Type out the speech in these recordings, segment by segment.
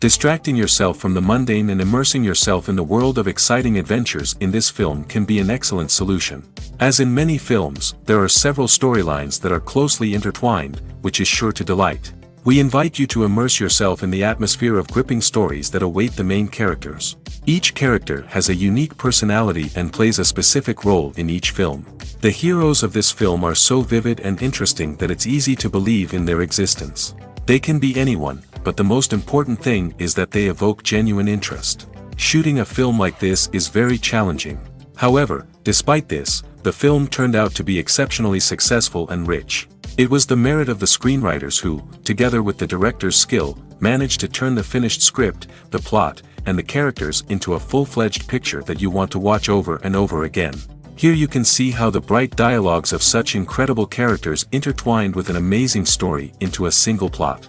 Distracting yourself from the mundane and immersing yourself in the world of exciting adventures in this film can be an excellent solution. As in many films, there are several storylines that are closely intertwined, which is sure to delight. We invite you to immerse yourself in the atmosphere of gripping stories that await the main characters. Each character has a unique personality and plays a specific role in each film. The heroes of this film are so vivid and interesting that it's easy to believe in their existence. They can be anyone, but the most important thing is that they evoke genuine interest. Shooting a film like this is very challenging. However, despite this, the film turned out to be exceptionally successful and rich. It was the merit of the screenwriters who, together with the director's skill, managed to turn the finished script, the plot, and the characters into a full-fledged picture that you want to watch over and over again. Here you can see how the bright dialogues of such incredible characters intertwined with an amazing story into a single plot.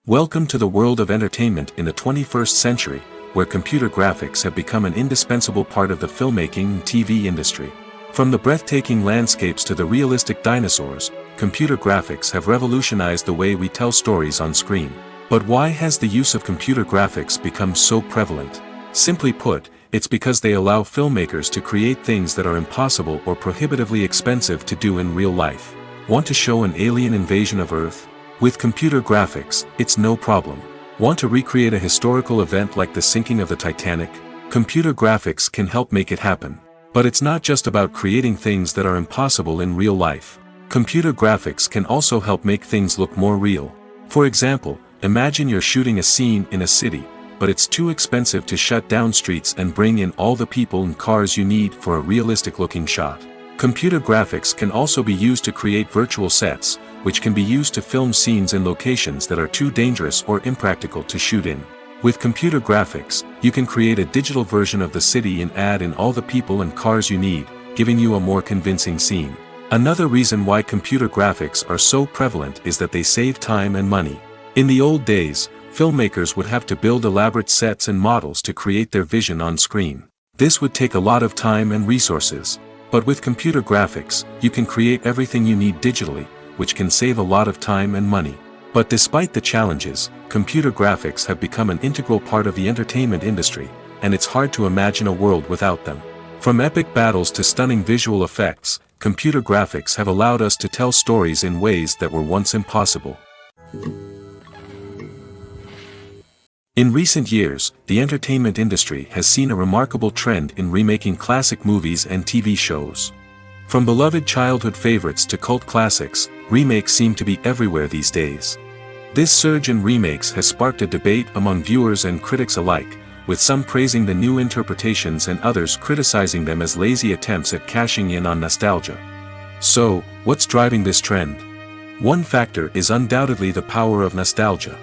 Welcome to the world of entertainment in the 21st century, where computer graphics have become an indispensable part of the filmmaking and TV industry. From the breathtaking landscapes to the realistic dinosaurs, computer graphics have revolutionized the way we tell stories on screen. But why has the use of computer graphics become so prevalent? Simply put, it's because they allow filmmakers to create things that are impossible or prohibitively expensive to do in real life. Want to show an alien invasion of Earth? With computer graphics, it's no problem. Want to recreate a historical event like the sinking of the Titanic? Computer graphics can help make it happen. But it's not just about creating things that are impossible in real life. Computer graphics can also help make things look more real. For example, imagine you're shooting a scene in a city, but it's too expensive to shut down streets and bring in all the people and cars you need for a realistic-looking shot. Computer graphics can also be used to create virtual sets, which can be used to film scenes in locations that are too dangerous or impractical to shoot in. With computer graphics, you can create a digital version of the city and add in all the people and cars you need, giving you a more convincing scene. Another reason why computer graphics are so prevalent is that they save time and money. In the old days, filmmakers would have to build elaborate sets and models to create their vision on screen. This would take a lot of time and resources. But with computer graphics, you can create everything you need digitally, which can save a lot of time and money. But despite the challenges, computer graphics have become an integral part of the entertainment industry, and it's hard to imagine a world without them. From epic battles to stunning visual effects, computer graphics have allowed us to tell stories in ways that were once impossible. In recent years, the entertainment industry has seen a remarkable trend in remaking classic movies and TV shows. From beloved childhood favorites to cult classics, remakes seem to be everywhere these days. This surge in remakes has sparked a debate among viewers and critics alike, with some praising the new interpretations and others criticizing them as lazy attempts at cashing in on nostalgia. So, what's driving this trend? One factor is undoubtedly the power of nostalgia.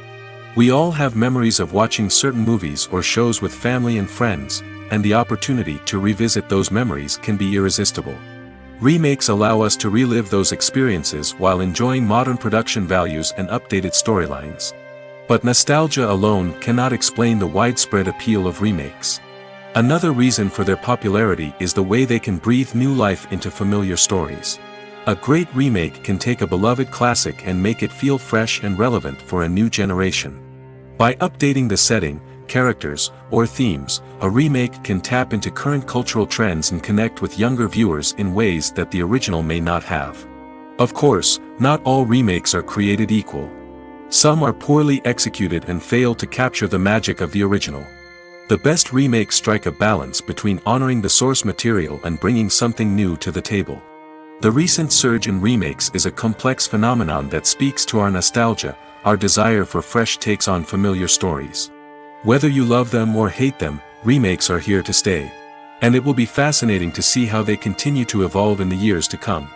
We all have memories of watching certain movies or shows with family and friends, and the opportunity to revisit those memories can be irresistible. Remakes allow us to relive those experiences while enjoying modern production values and updated storylines. But nostalgia alone cannot explain the widespread appeal of remakes. Another reason for their popularity is the way they can breathe new life into familiar stories. A great remake can take a beloved classic and make it feel fresh and relevant for a new generation. By updating the setting, characters, or themes, a remake can tap into current cultural trends and connect with younger viewers in ways that the original may not have. Of course, not all remakes are created equal. Some are poorly executed and fail to capture the magic of the original. The best remakes strike a balance between honoring the source material and bringing something new to the table. The recent surge in remakes is a complex phenomenon that speaks to our nostalgia, our desire for fresh takes on familiar stories. Whether you love them or hate them, remakes are here to stay. And it will be fascinating to see how they continue to evolve in the years to come.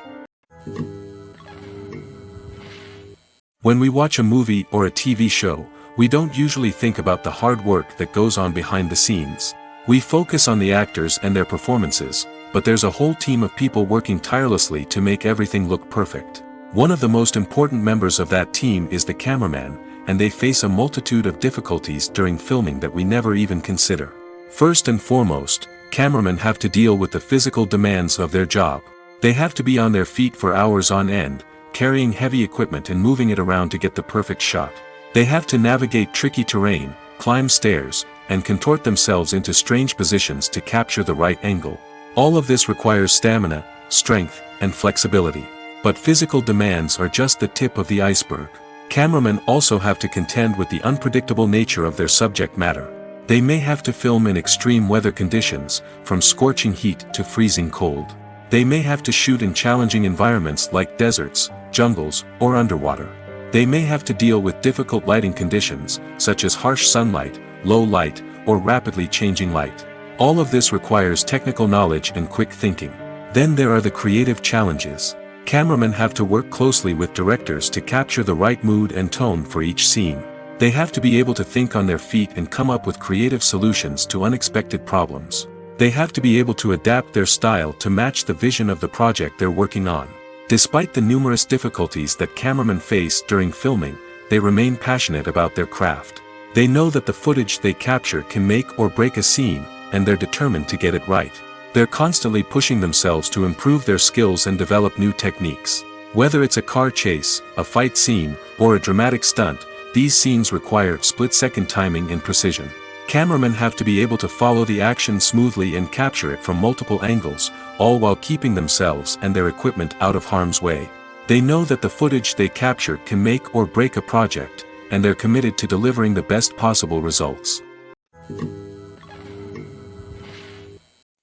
When we watch a movie or a TV show, we don't usually think about the hard work that goes on behind the scenes. We focus on the actors and their performances, but there's a whole team of people working tirelessly to make everything look perfect. One of the most important members of that team is the cameraman, and they face a multitude of difficulties during filming that we never even consider. First and foremost, cameramen have to deal with the physical demands of their job. They have to be on their feet for hours on end, carrying heavy equipment and moving it around to get the perfect shot. They have to navigate tricky terrain, climb stairs, and contort themselves into strange positions to capture the right angle. All of this requires stamina, strength, and flexibility. But physical demands are just the tip of the iceberg. Cameramen also have to contend with the unpredictable nature of their subject matter. They may have to film in extreme weather conditions, from scorching heat to freezing cold. They may have to shoot in challenging environments like deserts, jungles, or underwater. They may have to deal with difficult lighting conditions, such as harsh sunlight, low light, or rapidly changing light. All of this requires technical knowledge and quick thinking. Then there are the creative challenges. Cameramen have to work closely with directors to capture the right mood and tone for each scene. They have to be able to think on their feet and come up with creative solutions to unexpected problems. They have to be able to adapt their style to match the vision of the project they're working on. Despite the numerous difficulties that cameramen face during filming, they remain passionate about their craft. They know that the footage they capture can make or break a scene, and they're determined to get it right. They're constantly pushing themselves to improve their skills and develop new techniques. Whether it's a car chase, a fight scene, or a dramatic stunt, these scenes require split-second timing and precision. Cameramen have to be able to follow the action smoothly and capture it from multiple angles, all while keeping themselves and their equipment out of harm's way. They know that the footage they capture can make or break a project, and they're committed to delivering the best possible results.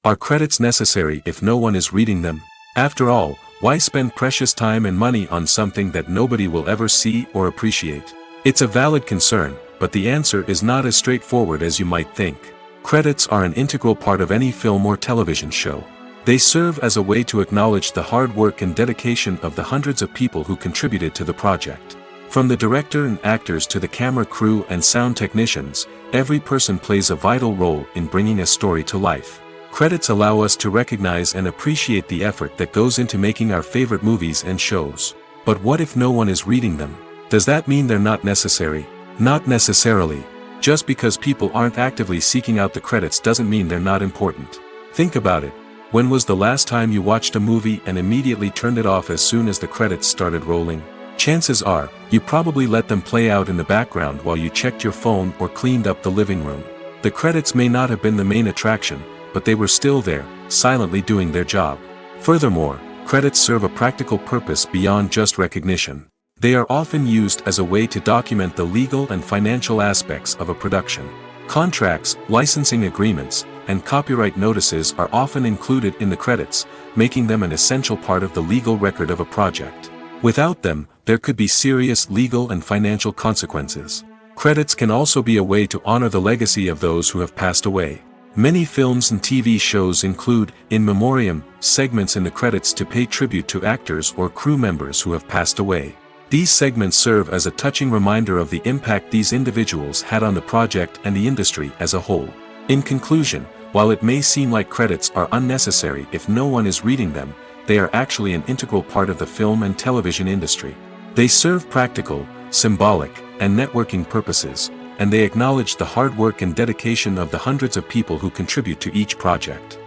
Are credits necessary if no one is reading them? After all, why spend precious time and money on something that nobody will ever see or appreciate? It's a valid concern, but the answer is not as straightforward as you might think. Credits are an integral part of any film or television show. They serve as a way to acknowledge the hard work and dedication of the hundreds of people who contributed to the project. From the director and actors to the camera crew and sound technicians, every person plays a vital role in bringing a story to life. Credits allow us to recognize and appreciate the effort that goes into making our favorite movies and shows. But what if no one is reading them? Does that mean they're not necessary? Not necessarily. Just because people aren't actively seeking out the credits doesn't mean they're not important. Think about it. When was the last time you watched a movie and immediately turned it off as soon as the credits started rolling? Chances are, you probably let them play out in the background while you checked your phone or cleaned up the living room. The credits may not have been the main attraction, but they were still there, silently doing their job. Furthermore, credits serve a practical purpose beyond just recognition. They are often used as a way to document the legal and financial aspects of a production. Contracts, licensing agreements, and copyright notices are often included in the credits, making them an essential part of the legal record of a project. Without them, there could be serious legal and financial consequences. Credits can also be a way to honor the legacy of those who have passed away. Many films and TV shows include, in memoriam, segments in the credits to pay tribute to actors or crew members who have passed away. These segments serve as a touching reminder of the impact these individuals had on the project and the industry as a whole. In conclusion, while it may seem like credits are unnecessary if no one is reading them, they are actually an integral part of the film and television industry. They serve practical, symbolic, and networking purposes, and they acknowledge the hard work and dedication of the hundreds of people who contribute to each project.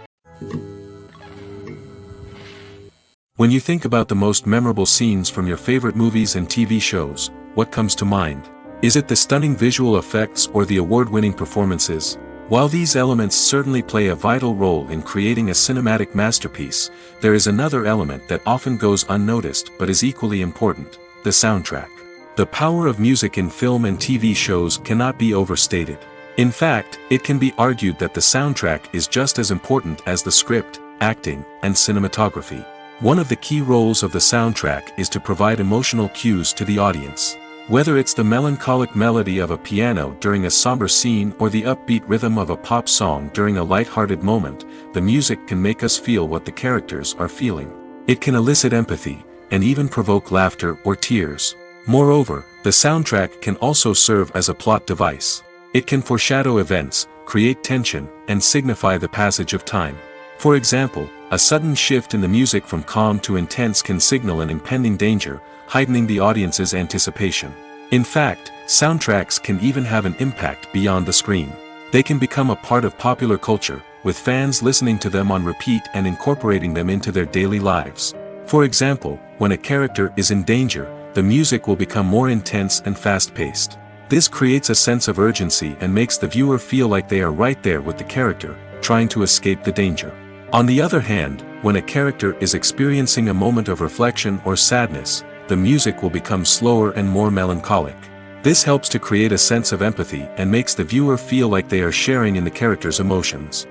When you think about the most memorable scenes from your favorite movies and TV shows, what comes to mind? Is it the stunning visual effects or the award-winning performances? While these elements certainly play a vital role in creating a cinematic masterpiece, there is another element that often goes unnoticed but is equally important: the soundtrack. The power of music in film and TV shows cannot be overstated. In fact, it can be argued that the soundtrack is just as important as the script, acting, and cinematography. One of the key roles of the soundtrack is to provide emotional cues to the audience. Whether it's the melancholic melody of a piano during a somber scene or the upbeat rhythm of a pop song during a light-hearted moment, the music can make us feel what the characters are feeling. It can elicit empathy, and even provoke laughter or tears. Moreover, the soundtrack can also serve as a plot device. It can foreshadow events, create tension, and signify the passage of time. For example, a sudden shift in the music from calm to intense can signal an impending danger, heightening the audience's anticipation. In fact, soundtracks can even have an impact beyond the screen. They can become a part of popular culture, with fans listening to them on repeat and incorporating them into their daily lives. For example, when a character is in danger, the music will become more intense and fast-paced. This creates a sense of urgency and makes the viewer feel like they are right there with the character, trying to escape the danger. On the other hand, when a character is experiencing a moment of reflection or sadness, the music will become slower and more melancholic. This helps to create a sense of empathy and makes the viewer feel like they are sharing in the character's emotions.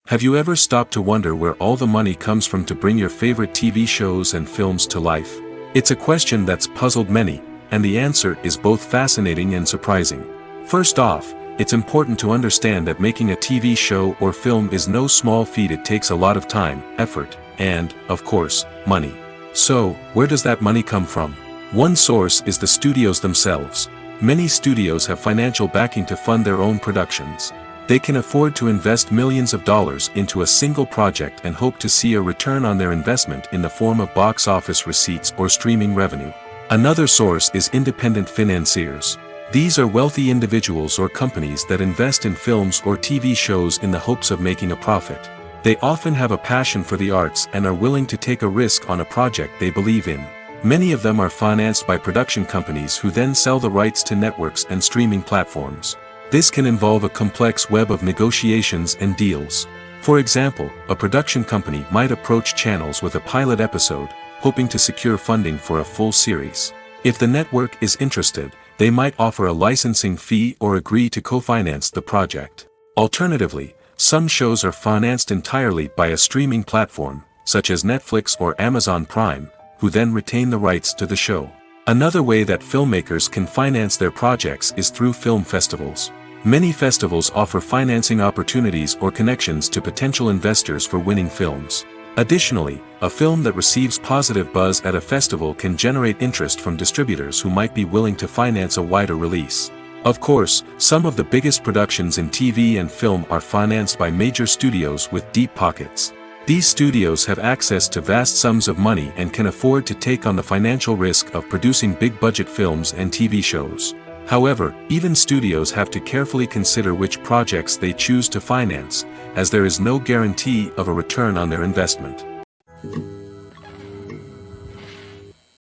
Have you ever stopped to wonder where all the money comes from to bring your favorite TV shows and films to life? It's a question that's puzzled many, and the answer is both fascinating and surprising. First off, it's important to understand that making a TV show or film is no small feat. It takes a lot of time, effort, and, of course, money. So, where does that money come from? One source is the studios themselves. Many studios have financial backing to fund their own productions. They can afford to invest millions of dollars into a single project and hope to see a return on their investment in the form of box office receipts or streaming revenue. Another source is independent financiers. These are wealthy individuals or companies that invest in films or TV shows in the hopes of making a profit. They often have a passion for the arts and are willing to take a risk on a project they believe in. Many of them are financed by production companies who then sell the rights to networks and streaming platforms. This can involve a complex web of negotiations and deals. For example, a production company might approach channels with a pilot episode, hoping to secure funding for a full series. If the network is interested, they might offer a licensing fee or agree to co-finance the project. Alternatively, some shows are financed entirely by a streaming platform, such as Netflix or Amazon Prime, who then retain the rights to the show. Another way that filmmakers can finance their projects is through film festivals. Many festivals offer financing opportunities or connections to potential investors for winning films. Additionally, a film that receives positive buzz at a festival can generate interest from distributors who might be willing to finance a wider release. Of course, some of the biggest productions in TV and film are financed by major studios with deep pockets. These studios have access to vast sums of money and can afford to take on the financial risk of producing big-budget films and TV shows. However, even studios have to carefully consider which projects they choose to finance, as there is no guarantee of a return on their investment.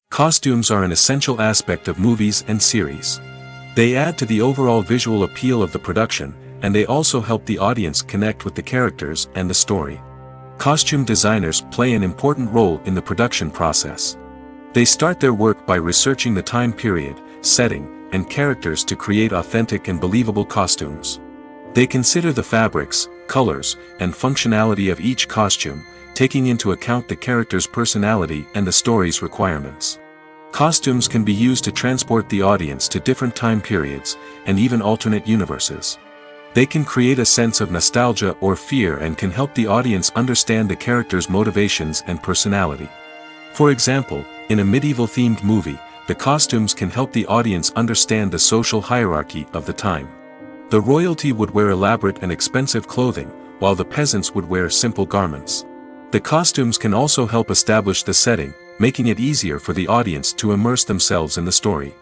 Costumes are an essential aspect of movies and series. They add to the overall visual appeal of the production, and they also help the audience connect with the characters and the story. Costume designers play an important role in the production process. They start their work by researching the time period, setting, and characters to create authentic and believable costumes. They consider the fabrics, colors, and functionality of each costume, taking into account the character's personality and the story's requirements. Costumes can be used to transport the audience to different time periods, and even alternate universes. They can create a sense of nostalgia or fear and can help the audience understand the character's motivations and personality. For example, in a medieval-themed movie, the costumes can help the audience understand the social hierarchy of the time. The royalty would wear elaborate and expensive clothing, while the peasants would wear simple garments. The costumes can also help establish the setting, making it easier for the audience to immerse themselves in the story.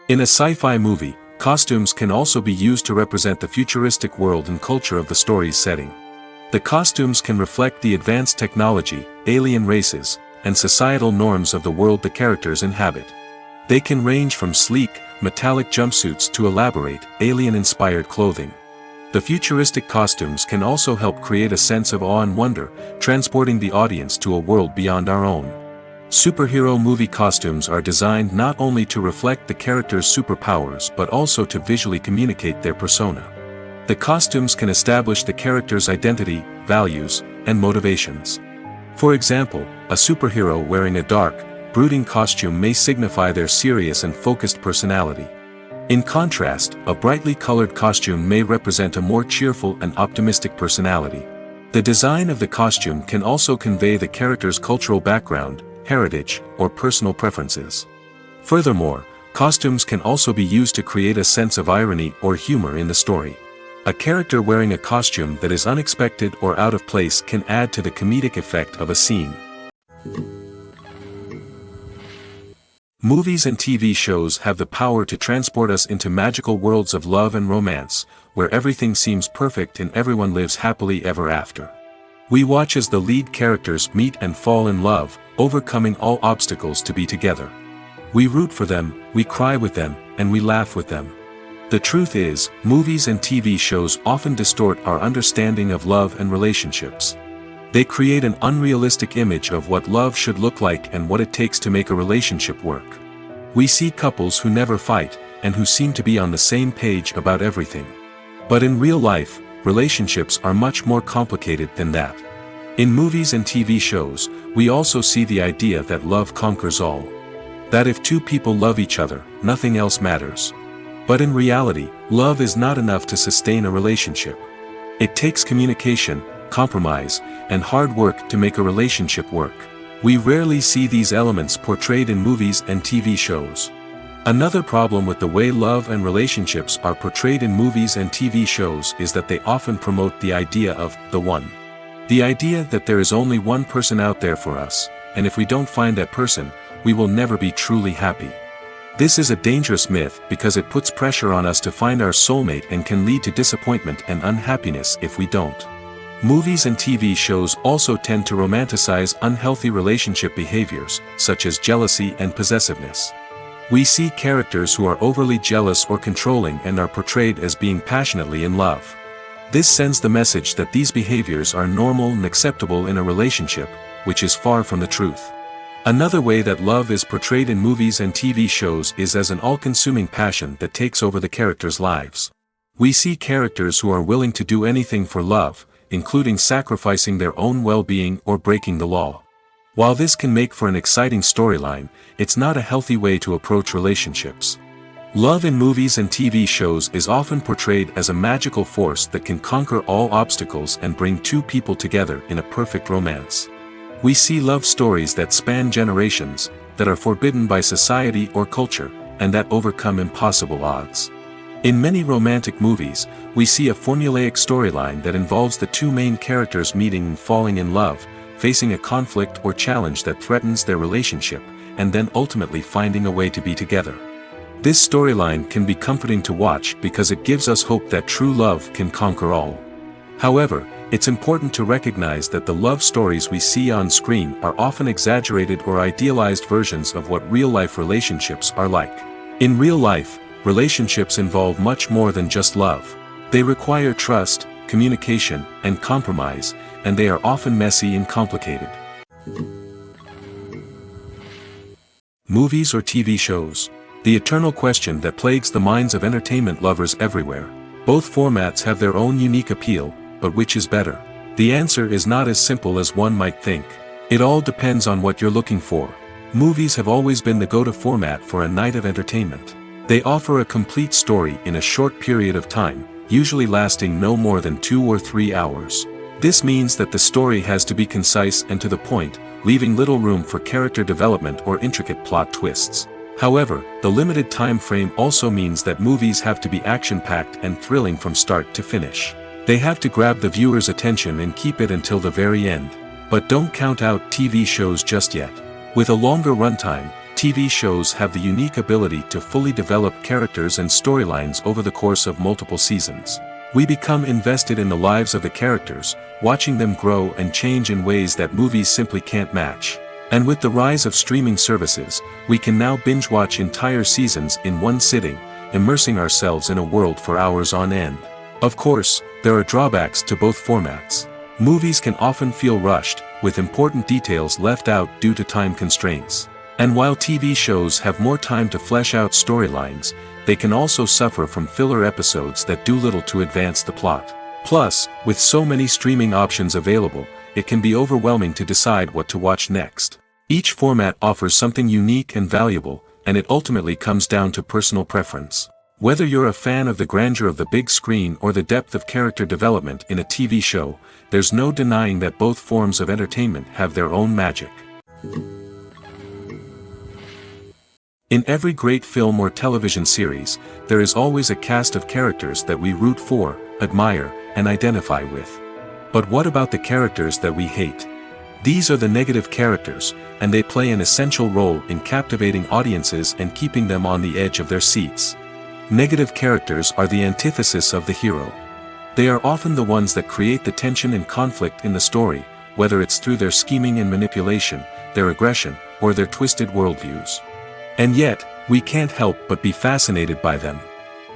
In a sci-fi movie, costumes can also be used to represent the futuristic world and culture of the story's setting. The costumes can reflect the advanced technology, alien races, and societal norms of the world the characters inhabit. They can range from sleek, metallic jumpsuits to elaborate, alien-inspired clothing. The futuristic costumes can also help create a sense of awe and wonder, transporting the audience to a world beyond our own. Superhero movie costumes are designed not only to reflect the character's superpowers but also to visually communicate their persona. The costumes can establish the character's identity, values, and motivations. For example, a superhero wearing a dark, brooding costume may signify their serious and focused personality. In contrast, a brightly colored costume may represent a more cheerful and optimistic personality. The design of the costume can also convey the character's cultural background, heritage, or personal preferences. Furthermore, costumes can also be used to create a sense of irony or humor in the story. A character wearing a costume that is unexpected or out of place can add to the comedic effect of a scene. Movies and TV shows have the power to transport us into magical worlds of love and romance, where everything seems perfect and everyone lives happily ever after. We watch as the lead characters meet and fall in love, overcoming all obstacles to be together. We root for them, we cry with them, and we laugh with them. The truth is, movies and TV shows often distort our understanding of love and relationships. They create an unrealistic image of what love should look like and what it takes to make a relationship work. We see couples who never fight, and who seem to be on the same page about everything. But in real life, relationships are much more complicated than that. In movies and TV shows, we also see the idea that love conquers all. That if two people love each other, nothing else matters. But in reality, love is not enough to sustain a relationship. It takes communication, compromise, and hard work to make a relationship work. We rarely see these elements portrayed in movies and TV shows. Another problem with the way love and relationships are portrayed in movies and TV shows is that they often promote the idea of the one. The idea that there is only one person out there for us, and if we don't find that person, we will never be truly happy. This is a dangerous myth because it puts pressure on us to find our soulmate and can lead to disappointment and unhappiness if we don't. Movies and TV shows also tend to romanticize unhealthy relationship behaviors, such as jealousy and possessiveness. We see characters who are overly jealous or controlling and are portrayed as being passionately in love. This sends the message that these behaviors are normal and acceptable in a relationship, which is far from the truth. Another way that love is portrayed in movies and TV shows is as an all-consuming passion that takes over the characters' lives. We see characters who are willing to do anything for love, including sacrificing their own well-being or breaking the law. While this can make for an exciting storyline, it's not a healthy way to approach relationships. Love in movies and TV shows is often portrayed as a magical force that can conquer all obstacles and bring two people together in a perfect romance. We see love stories that span generations, that are forbidden by society or culture, and that overcome impossible odds. In many romantic movies, we see a formulaic storyline that involves the two main characters meeting and falling in love, facing a conflict or challenge that threatens their relationship, and then ultimately finding a way to be together. This storyline can be comforting to watch because it gives us hope that true love can conquer all. However, it's important to recognize that the love stories we see on screen are often exaggerated or idealized versions of what real-life relationships are like. In real life, relationships involve much more than just love. They require trust, communication, and compromise, and they are often messy and complicated. Movies or TV shows? The eternal question that plagues the minds of entertainment lovers everywhere. Both formats have their own unique appeal, but which is better? The answer is not as simple as one might think. It all depends on what you're looking for. Movies have always been the go-to format for a night of entertainment. They offer a complete story in a short period of time, usually lasting no more than 2 or 3 hours. This means that the story has to be concise and to the point, leaving little room for character development or intricate plot twists. However, the limited time frame also means that movies have to be action-packed and thrilling from start to finish. They have to grab the viewer's attention and keep it until the very end. But don't count out TV shows just yet. With a longer runtime, TV shows have the unique ability to fully develop characters and storylines over the course of multiple seasons. We become invested in the lives of the characters, watching them grow and change in ways that movies simply can't match. And with the rise of streaming services, we can now binge-watch entire seasons in one sitting, immersing ourselves in a world for hours on end. Of course, there are drawbacks to both formats. Movies can often feel rushed, with important details left out due to time constraints. And while TV shows have more time to flesh out storylines, they can also suffer from filler episodes that do little to advance the plot. Plus, with so many streaming options available, it can be overwhelming to decide what to watch next. Each format offers something unique and valuable, and it ultimately comes down to personal preference. Whether you're a fan of the grandeur of the big screen or the depth of character development in a TV show, there's no denying that both forms of entertainment have their own magic. In every great film or television series, there is always a cast of characters that we root for, admire, and identify with. But what about the characters that we hate? These are the negative characters, and they play an essential role in captivating audiences and keeping them on the edge of their seats. Negative characters are the antithesis of the hero. They are often the ones that create the tension and conflict in the story, whether it's through their scheming and manipulation, their aggression, or their twisted worldviews. And yet, we can't help but be fascinated by them.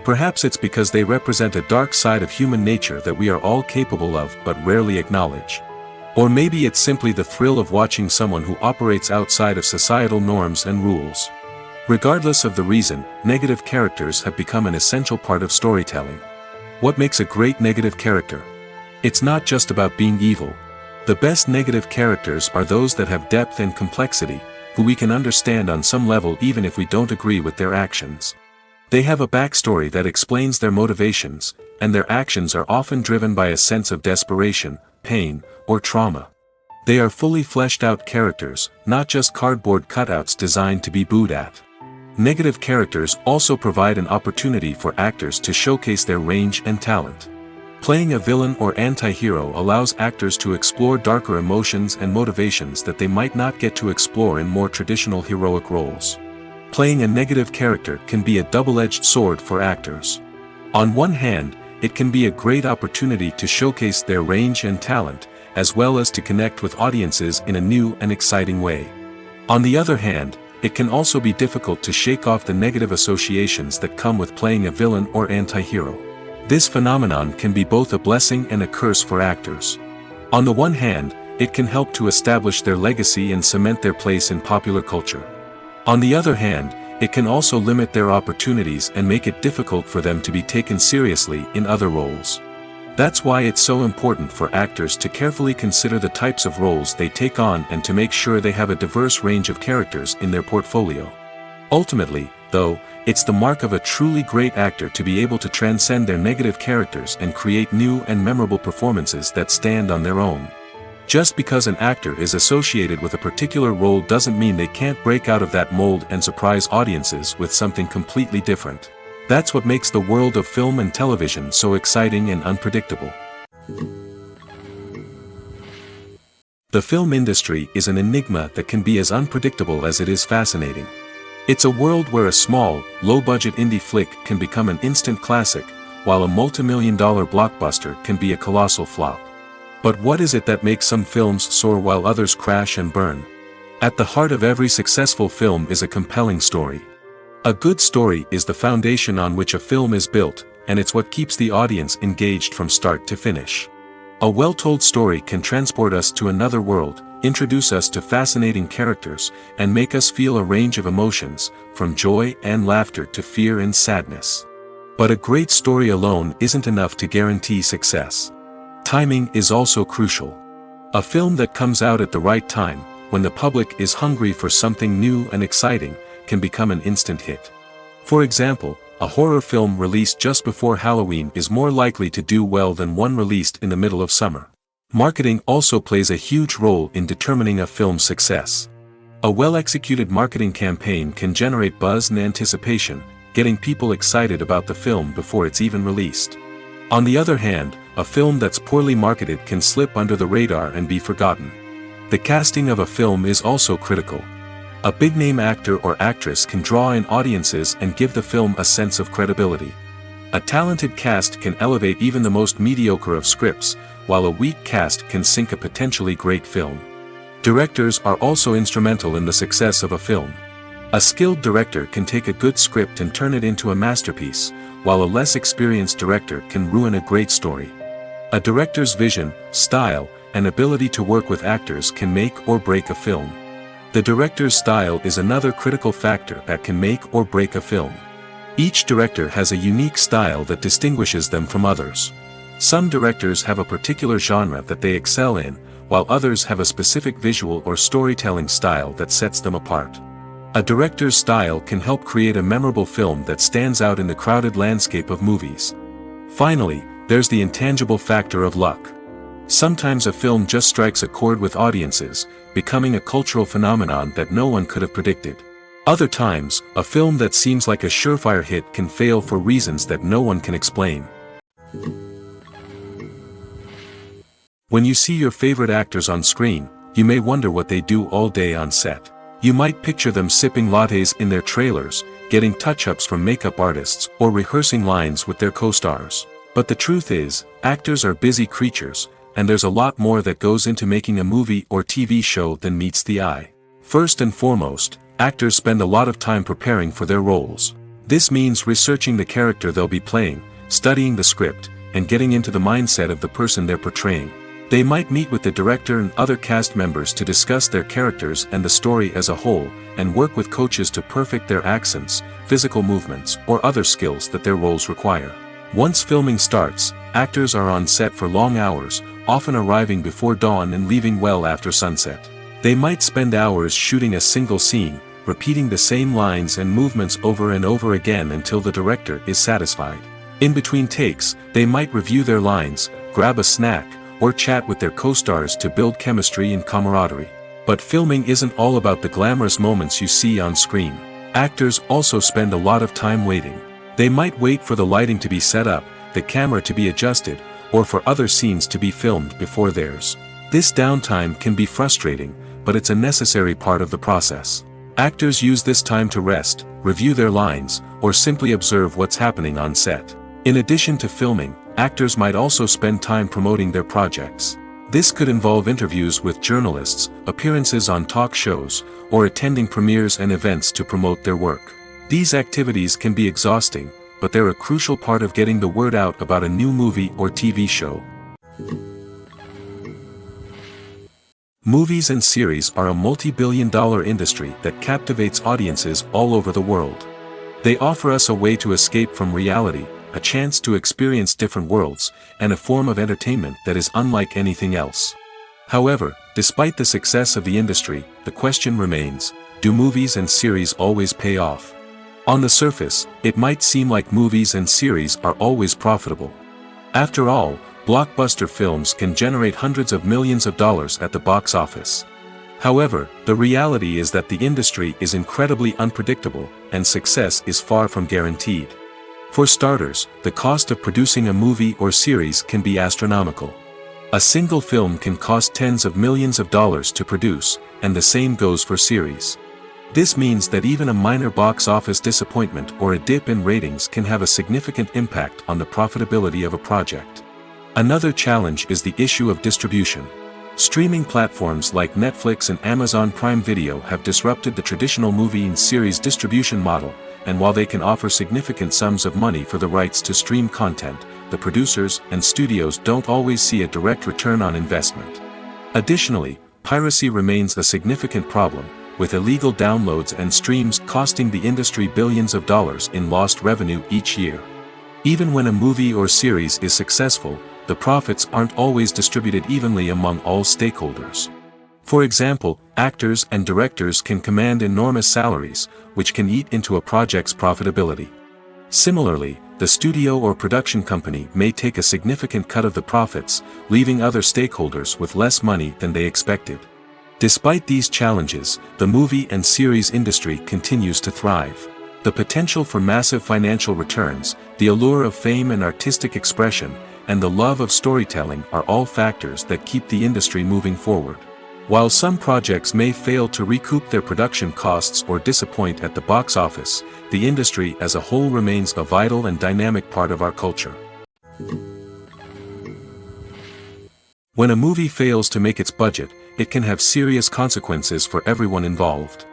Perhaps it's because they represent a dark side of human nature that we are all capable of but rarely acknowledge. Or maybe it's simply the thrill of watching someone who operates outside of societal norms and rules. Regardless of the reason, negative characters have become an essential part of storytelling. What makes a great negative character? It's not just about being evil. The best negative characters are those that have depth and complexity, who we can understand on some level even if we don't agree with their actions. They have a backstory that explains their motivations, and their actions are often driven by a sense of desperation, pain, or trauma. They are fully fleshed out characters, not just cardboard cutouts designed to be booed at. Negative characters also provide an opportunity for actors to showcase their range and talent. Playing a villain or anti-hero allows actors to explore darker emotions and motivations that they might not get to explore in more traditional heroic roles. Playing a negative character can be a double-edged sword for actors. On one hand, it can be a great opportunity to showcase their range and talent, as well as to connect with audiences in a new and exciting way. On the other hand, it can also be difficult to shake off the negative associations that come with playing a villain or anti-hero. This phenomenon can be both a blessing and a curse for actors. On the one hand, it can help to establish their legacy and cement their place in popular culture. On the other hand, it can also limit their opportunities and make it difficult for them to be taken seriously in other roles. That's why it's so important for actors to carefully consider the types of roles they take on and to make sure they have a diverse range of characters in their portfolio. Ultimately, though, it's the mark of a truly great actor to be able to transcend their negative characters and create new and memorable performances that stand on their own. Just because an actor is associated with a particular role doesn't mean they can't break out of that mold and surprise audiences with something completely different. That's what makes the world of film and television so exciting and unpredictable. The film industry is an enigma that can be as unpredictable as it is fascinating. It's a world where a small, low-budget indie flick can become an instant classic, while a multi-million-dollar blockbuster can be a colossal flop. But what is it that makes some films soar while others crash and burn? At the heart of every successful film is a compelling story. A good story is the foundation on which a film is built, and it's what keeps the audience engaged from start to finish. A well-told story can transport us to another world, introduce us to fascinating characters, and make us feel a range of emotions, from joy and laughter to fear and sadness. But a great story alone isn't enough to guarantee success. Timing is also crucial. A film that comes out at the right time, when the public is hungry for something new and exciting, can become an instant hit. For example, a horror film released just before Halloween is more likely to do well than one released in the middle of summer. Marketing also plays a huge role in determining a film's success. A well-executed marketing campaign can generate buzz and anticipation, getting people excited about the film before it's even released. On the other hand, a film that's poorly marketed can slip under the radar and be forgotten. The casting of a film is also critical. A big-name actor or actress can draw in audiences and give the film a sense of credibility. A talented cast can elevate even the most mediocre of scripts, while a weak cast can sink a potentially great film. Directors are also instrumental in the success of a film. A skilled director can take a good script and turn it into a masterpiece, while a less experienced director can ruin a great story. A director's vision, style, and ability to work with actors can make or break a film. The director's style is another critical factor that can make or break a film. Each director has a unique style that distinguishes them from others. Some directors have a particular genre that they excel in, while others have a specific visual or storytelling style that sets them apart. A director's style can help create a memorable film that stands out in the crowded landscape of movies. Finally, there's the intangible factor of luck. Sometimes a film just strikes a chord with audiences, becoming a cultural phenomenon that no one could have predicted. Other times, a film that seems like a surefire hit can fail for reasons that no one can explain. When you see your favorite actors on screen, you may wonder what they do all day on set. You might picture them sipping lattes in their trailers, getting touch-ups from makeup artists, or rehearsing lines with their co-stars. But the truth is, actors are busy creatures, and there's a lot more that goes into making a movie or TV show than meets the eye. First and foremost, actors spend a lot of time preparing for their roles. This means researching the character they'll be playing, studying the script, and getting into the mindset of the person they're portraying. They might meet with the director and other cast members to discuss their characters and the story as a whole, and work with coaches to perfect their accents, physical movements, or other skills that their roles require. Once filming starts, actors are on set for long hours, often arriving before dawn and leaving well after sunset. They might spend hours shooting a single scene, repeating the same lines and movements over and over again until the director is satisfied. In between takes, they might review their lines, grab a snack, or chat with their co-stars to build chemistry and camaraderie. But filming isn't all about the glamorous moments you see on screen. Actors also spend a lot of time waiting. They might wait for the lighting to be set up, the camera to be adjusted, or for other scenes to be filmed before theirs. This downtime can be frustrating, but it's a necessary part of the process. Actors use this time to rest, review their lines, or simply observe what's happening on set. In addition to filming, actors might also spend time promoting their projects. This could involve interviews with journalists, appearances on talk shows, or attending premieres and events to promote their work. These activities can be exhausting, but they're a crucial part of getting the word out about a new movie or TV show. Movies and series are a multi-billion-dollar industry that captivates audiences all over the world. They offer us a way to escape from reality, a chance to experience different worlds, and a form of entertainment that is unlike anything else. However, despite the success of the industry, the question remains, do movies and series always pay off? On the surface, it might seem like movies and series are always profitable. After all, blockbuster films can generate hundreds of millions of dollars at the box office. However, the reality is that the industry is incredibly unpredictable, and success is far from guaranteed. For starters, the cost of producing a movie or series can be astronomical. A single film can cost tens of millions of dollars to produce, and the same goes for series. This means that even a minor box office disappointment or a dip in ratings can have a significant impact on the profitability of a project. Another challenge is the issue of distribution. Streaming platforms like Netflix and Amazon Prime Video have disrupted the traditional movie and series distribution model, and while they can offer significant sums of money for the rights to stream content, the producers and studios don't always see a direct return on investment. Additionally, piracy remains a significant problem, with illegal downloads and streams costing the industry billions of dollars in lost revenue each year. Even when a movie or series is successful, the profits aren't always distributed evenly among all stakeholders. For example, actors and directors can command enormous salaries, which can eat into a project's profitability. Similarly, the studio or production company may take a significant cut of the profits, leaving other stakeholders with less money than they expected. Despite these challenges, the movie and series industry continues to thrive. The potential for massive financial returns, the allure of fame and artistic expression, and the love of storytelling are all factors that keep the industry moving forward. While some projects may fail to recoup their production costs or disappoint at the box office, the industry as a whole remains a vital and dynamic part of our culture. When a movie fails to make its budget, it can have serious consequences for everyone involved.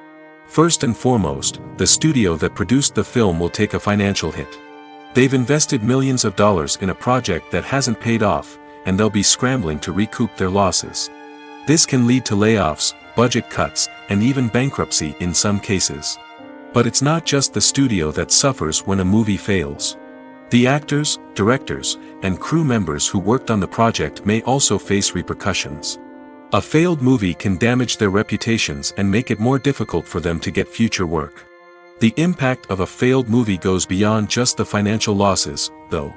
First and foremost, the studio that produced the film will take a financial hit. They've invested millions of dollars in a project that hasn't paid off, and they'll be scrambling to recoup their losses. This can lead to layoffs, budget cuts, and even bankruptcy in some cases. But it's not just the studio that suffers when a movie fails. The actors, directors, and crew members who worked on the project may also face repercussions. A failed movie can damage their reputations and make it more difficult for them to get future work. The impact of a failed movie goes beyond just the financial losses, though.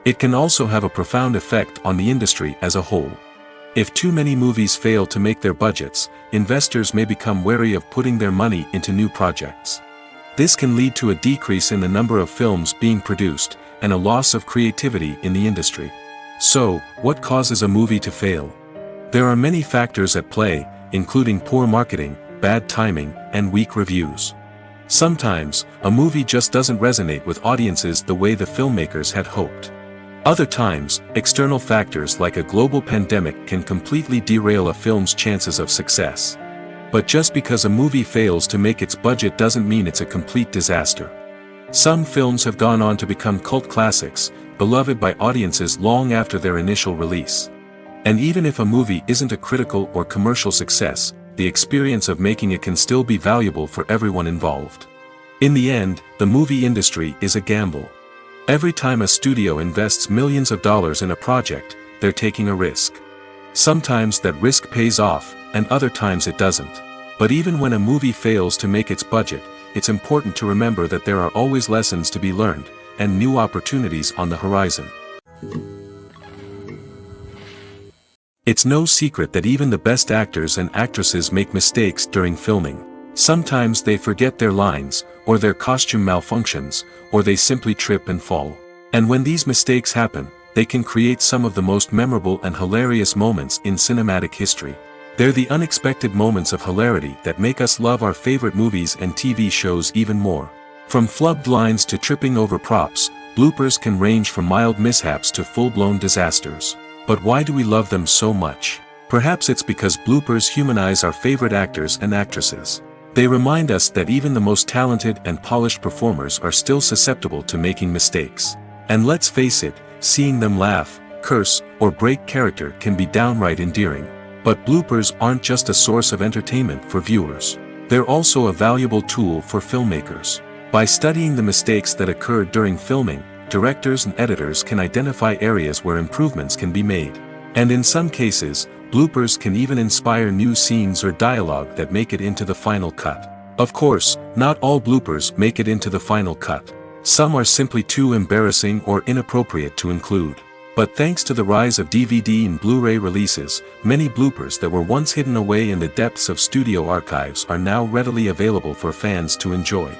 It can also have a profound effect on the industry as a whole. If too many movies fail to make their budgets, investors may become wary of putting their money into new projects. This can lead to a decrease in the number of films being produced, and a loss of creativity in the industry. So, what causes a movie to fail? There are many factors at play, including poor marketing, bad timing, and weak reviews. Sometimes, a movie just doesn't resonate with audiences the way the filmmakers had hoped. Other times, external factors like a global pandemic can completely derail a film's chances of success. But just because a movie fails to make its budget doesn't mean it's a complete disaster. Some films have gone on to become cult classics, beloved by audiences long after their initial release. And even if a movie isn't a critical or commercial success, the experience of making it can still be valuable for everyone involved. In the end, the movie industry is a gamble. Every time a studio invests millions of dollars in a project, they're taking a risk. Sometimes that risk pays off, and other times it doesn't. But even when a movie fails to make its budget, it's important to remember that there are always lessons to be learned, and new opportunities on the horizon. It's no secret that even the best actors and actresses make mistakes during filming. Sometimes they forget their lines, or their costume malfunctions, or they simply trip and fall. And when these mistakes happen, they can create some of the most memorable and hilarious moments in cinematic history. They're the unexpected moments of hilarity that make us love our favorite movies and TV shows even more. From flubbed lines to tripping over props, bloopers can range from mild mishaps to full-blown disasters. But why do we love them so much? Perhaps it's because bloopers humanize our favorite actors and actresses. They remind us that even the most talented and polished performers are still susceptible to making mistakes. And let's face it, seeing them laugh, curse, or break character can be downright endearing. But bloopers aren't just a source of entertainment for viewers. They're also a valuable tool for filmmakers. By studying the mistakes that occurred during filming, directors and editors can identify areas where improvements can be made. And in some cases, bloopers can even inspire new scenes or dialogue that make it into the final cut. Of course, not all bloopers make it into the final cut. Some are simply too embarrassing or inappropriate to include. But thanks to the rise of DVD and Blu-ray releases, many bloopers that were once hidden away in the depths of studio archives are now readily available for fans to enjoy.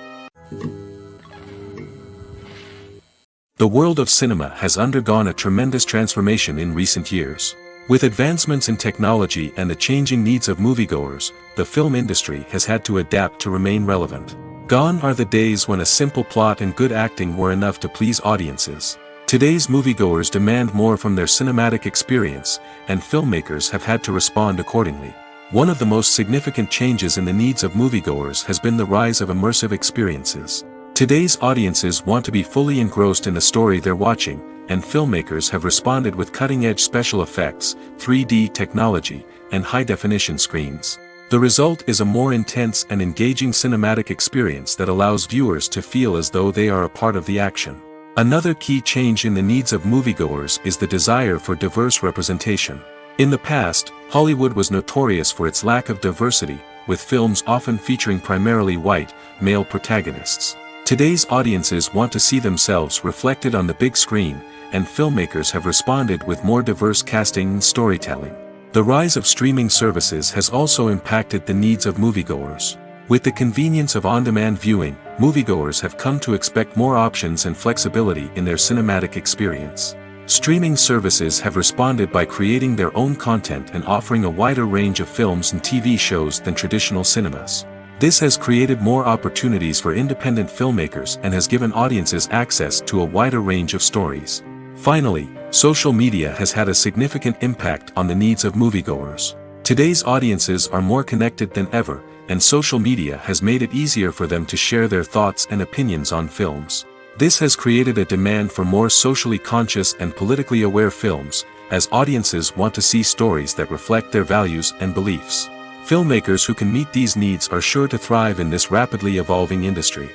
The world of cinema has undergone a tremendous transformation in recent years. With advancements in technology and the changing needs of moviegoers, the film industry has had to adapt to remain relevant. Gone are the days when a simple plot and good acting were enough to please audiences. Today's moviegoers demand more from their cinematic experience, and filmmakers have had to respond accordingly. One of the most significant changes in the needs of moviegoers has been the rise of immersive experiences. Today's audiences want to be fully engrossed in the story they're watching, and filmmakers have responded with cutting-edge special effects, 3D technology, and high-definition screens. The result is a more intense and engaging cinematic experience that allows viewers to feel as though they are a part of the action. Another key change in the needs of moviegoers is the desire for diverse representation. In the past, Hollywood was notorious for its lack of diversity, with films often featuring primarily white, male protagonists. Today's audiences want to see themselves reflected on the big screen, and filmmakers have responded with more diverse casting and storytelling. The rise of streaming services has also impacted the needs of moviegoers. With the convenience of on-demand viewing, moviegoers have come to expect more options and flexibility in their cinematic experience. Streaming services have responded by creating their own content and offering a wider range of films and TV shows than traditional cinemas. This has created more opportunities for independent filmmakers and has given audiences access to a wider range of stories. Finally, social media has had a significant impact on the needs of moviegoers. Today's audiences are more connected than ever, and social media has made it easier for them to share their thoughts and opinions on films. This has created a demand for more socially conscious and politically aware films, as audiences want to see stories that reflect their values and beliefs. Filmmakers who can meet these needs are sure to thrive in this rapidly evolving industry.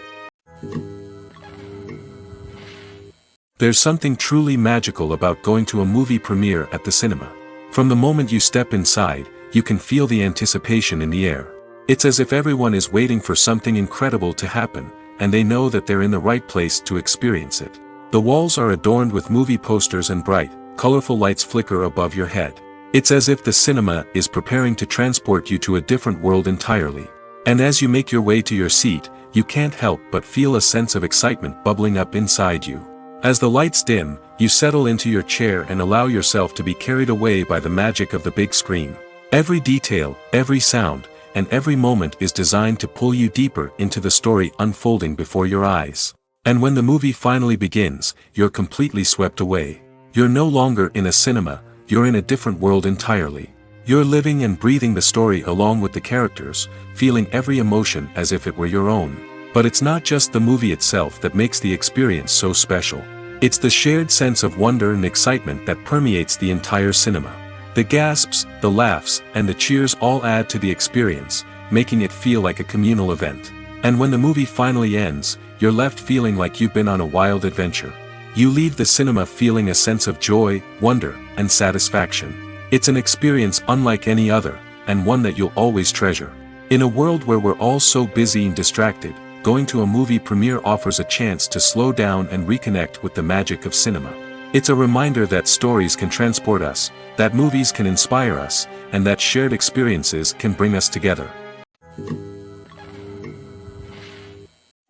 There's something truly magical about going to a movie premiere at the cinema. From the moment you step inside, you can feel the anticipation in the air. It's as if everyone is waiting for something incredible to happen, and they know that they're in the right place to experience it. The walls are adorned with movie posters and bright, colorful lights flicker above your head. It's as if the cinema is preparing to transport you to a different world entirely. And as you make your way to your seat, you can't help but feel a sense of excitement bubbling up inside you. As the lights dim, you settle into your chair and allow yourself to be carried away by the magic of the big screen. Every detail, every sound, and every moment is designed to pull you deeper into the story unfolding before your eyes. And when the movie finally begins, you're completely swept away. You're no longer in a cinema, you're in a different world entirely. You're living and breathing the story along with the characters, feeling every emotion as if it were your own. But it's not just the movie itself that makes the experience so special. It's the shared sense of wonder and excitement that permeates the entire cinema. The gasps, the laughs, and the cheers all add to the experience, making it feel like a communal event. And when the movie finally ends, you're left feeling like you've been on a wild adventure. You leave the cinema feeling a sense of joy, wonder, and satisfaction. It's an experience unlike any other, and one that you'll always treasure. In a world where we're all so busy and distracted, going to a movie premiere offers a chance to slow down and reconnect with the magic of cinema. It's a reminder that stories can transport us, that movies can inspire us, and that shared experiences can bring us together.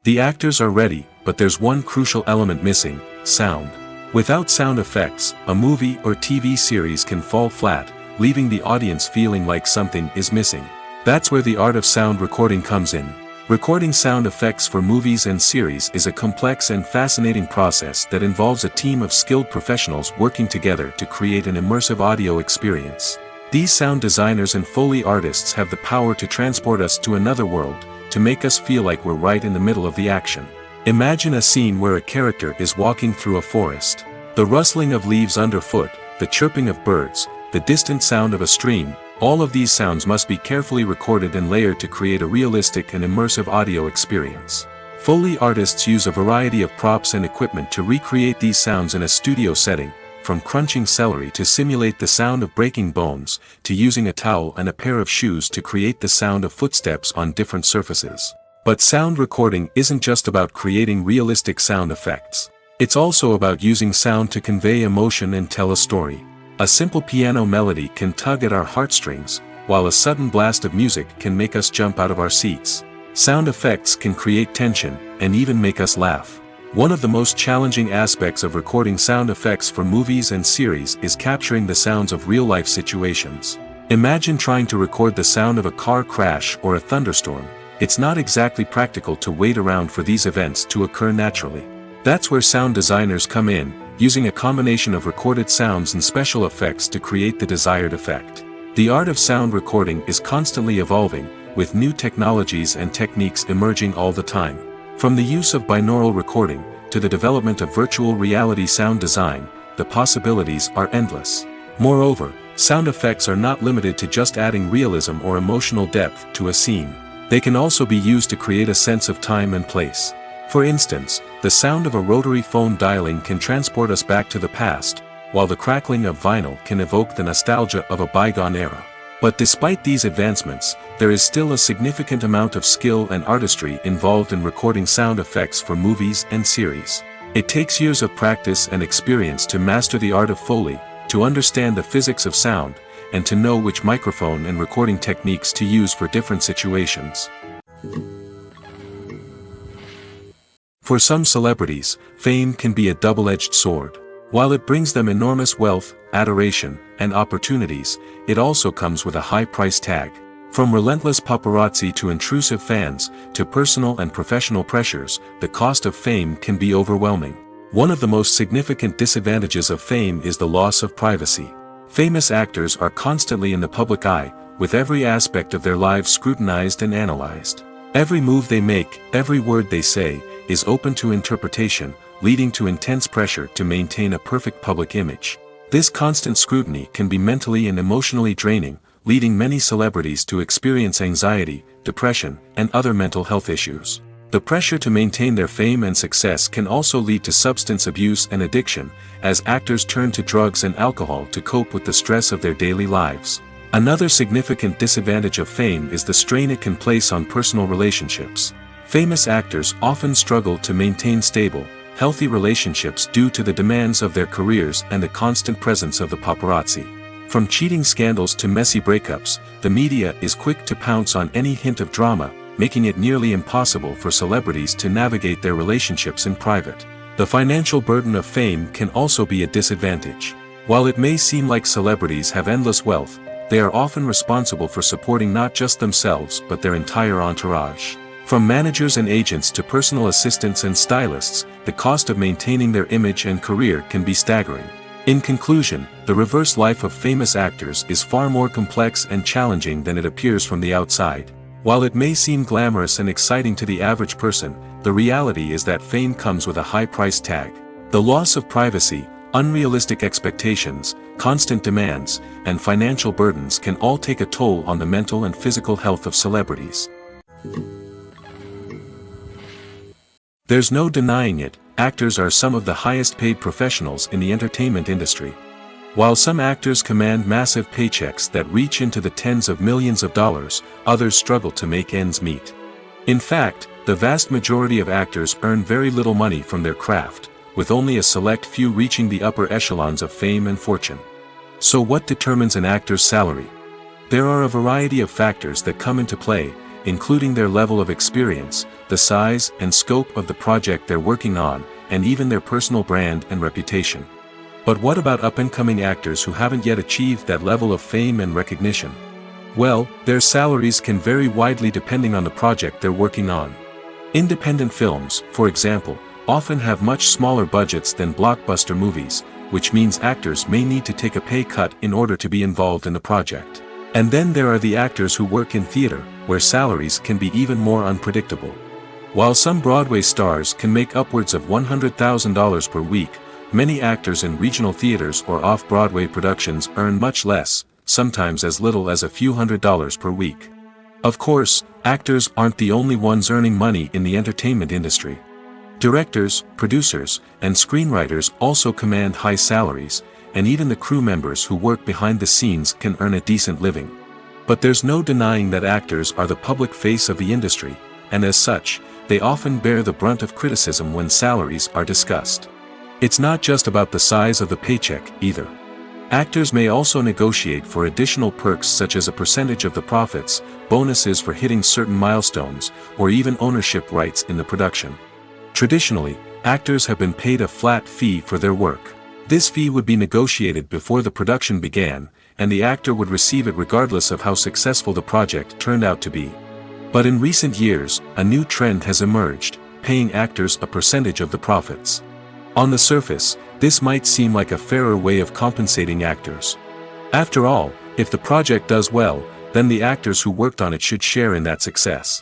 The actors are ready, but there's one crucial element missing: sound. Without sound effects, a movie or TV series can fall flat, leaving the audience feeling like something is missing. That's where the art of sound recording comes in. Recording sound effects for movies and series is a complex and fascinating process that involves a team of skilled professionals working together to create an immersive audio experience. These sound designers and Foley artists have the power to transport us to another world, to make us feel like we're right in the middle of the action. Imagine a scene where a character is walking through a forest. The rustling of leaves underfoot, the chirping of birds, the distant sound of a stream, all of these sounds must be carefully recorded and layered to create a realistic and immersive audio experience. Foley artists use a variety of props and equipment to recreate these sounds in a studio setting, from crunching celery to simulate the sound of breaking bones, to using a towel and a pair of shoes to create the sound of footsteps on different surfaces. But sound recording isn't just about creating realistic sound effects. It's also about using sound to convey emotion and tell a story. A simple piano melody can tug at our heartstrings, while a sudden blast of music can make us jump out of our seats. Sound effects can create tension, and even make us laugh. One of the most challenging aspects of recording sound effects for movies and series is capturing the sounds of real-life situations. Imagine trying to record the sound of a car crash or a thunderstorm. It's not exactly practical to wait around for these events to occur naturally. That's where sound designers come in, using a combination of recorded sounds and special effects to create the desired effect. The art of sound recording is constantly evolving, with new technologies and techniques emerging all the time. From the use of binaural recording, to the development of virtual reality sound design, the possibilities are endless. Moreover, sound effects are not limited to just adding realism or emotional depth to a scene. They can also be used to create a sense of time and place. For instance, the sound of a rotary phone dialing can transport us back to the past, while the crackling of vinyl can evoke the nostalgia of a bygone era. But despite these advancements, there is still a significant amount of skill and artistry involved in recording sound effects for movies and series. It takes years of practice and experience to master the art of Foley, to understand the physics of sound, and to know which microphone and recording techniques to use for different situations. For some celebrities, fame can be a double-edged sword. While it brings them enormous wealth, adoration, and opportunities, it also comes with a high price tag. From relentless paparazzi to intrusive fans, to personal and professional pressures, the cost of fame can be overwhelming. One of the most significant disadvantages of fame is the loss of privacy. Famous actors are constantly in the public eye, with every aspect of their lives scrutinized and analyzed. Every move they make, every word they say, is open to interpretation, leading to intense pressure to maintain a perfect public image. This constant scrutiny can be mentally and emotionally draining, leading many celebrities to experience anxiety, depression, and other mental health issues. The pressure to maintain their fame and success can also lead to substance abuse and addiction, as actors turn to drugs and alcohol to cope with the stress of their daily lives. Another significant disadvantage of fame is the strain it can place on personal relationships. Famous actors often struggle to maintain stable, healthy relationships due to the demands of their careers and the constant presence of the paparazzi. From cheating scandals to messy breakups, the media is quick to pounce on any hint of drama, making it nearly impossible for celebrities to navigate their relationships in private. The financial burden of fame can also be a disadvantage. While it may seem like celebrities have endless wealth, they are often responsible for supporting not just themselves but their entire entourage. From managers and agents to personal assistants and stylists, the cost of maintaining their image and career can be staggering. In conclusion, the reverse life of famous actors is far more complex and challenging than it appears from the outside. While it may seem glamorous and exciting to the average person, the reality is that fame comes with a high price tag. The loss of privacy, unrealistic expectations, constant demands, and financial burdens can all take a toll on the mental and physical health of celebrities. There's no denying it, actors are some of the highest paid professionals in the entertainment industry. While some actors command massive paychecks that reach into the tens of millions of dollars, others struggle to make ends meet. In fact, the vast majority of actors earn very little money from their craft, with only a select few reaching the upper echelons of fame and fortune. So what determines an actor's salary? There are a variety of factors that come into play, including their level of experience, the size and scope of the project they're working on, and even their personal brand and reputation. But what about up-and-coming actors who haven't yet achieved that level of fame and recognition? Well, their salaries can vary widely depending on the project they're working on. Independent films, for example, often have much smaller budgets than blockbuster movies, which means actors may need to take a pay cut in order to be involved in the project. And then there are the actors who work in theater, where salaries can be even more unpredictable. While some Broadway stars can make upwards of $100,000 per week, many actors in regional theaters or off-Broadway productions earn much less, sometimes as little as a few $100s per week. Of course, actors aren't the only ones earning money in the entertainment industry. Directors, producers, and screenwriters also command high salaries, and even the crew members who work behind the scenes can earn a decent living. But there's no denying that actors are the public face of the industry, and as such, they often bear the brunt of criticism when salaries are discussed. It's not just about the size of the paycheck, either. Actors may also negotiate for additional perks such as a percentage of the profits, bonuses for hitting certain milestones, or even ownership rights in the production. Traditionally, actors have been paid a flat fee for their work. This fee would be negotiated before the production began, and the actor would receive it regardless of how successful the project turned out to be. But in recent years, a new trend has emerged, paying actors a percentage of the profits. On the surface, this might seem like a fairer way of compensating actors. After all, if the project does well, then the actors who worked on it should share in that success.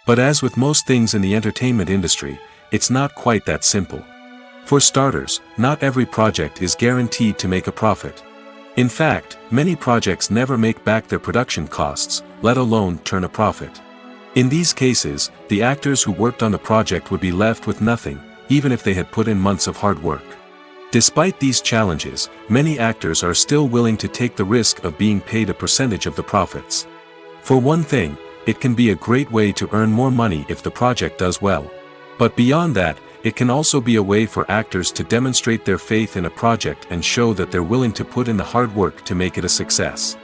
But as with most things in the entertainment industry, it's not quite that simple. For starters, not every project is guaranteed to make a profit. In fact, many projects never make back their production costs, let alone turn a profit. In these cases, the actors who worked on the project would be left with nothing, even if they had put in months of hard work. Despite these challenges, many actors are still willing to take the risk of being paid a percentage of the profits. For one thing, it can be a great way to earn more money if the project does well. But beyond that, it can also be a way for actors to demonstrate their faith in a project and show that they're willing to put in the hard work to make it a success.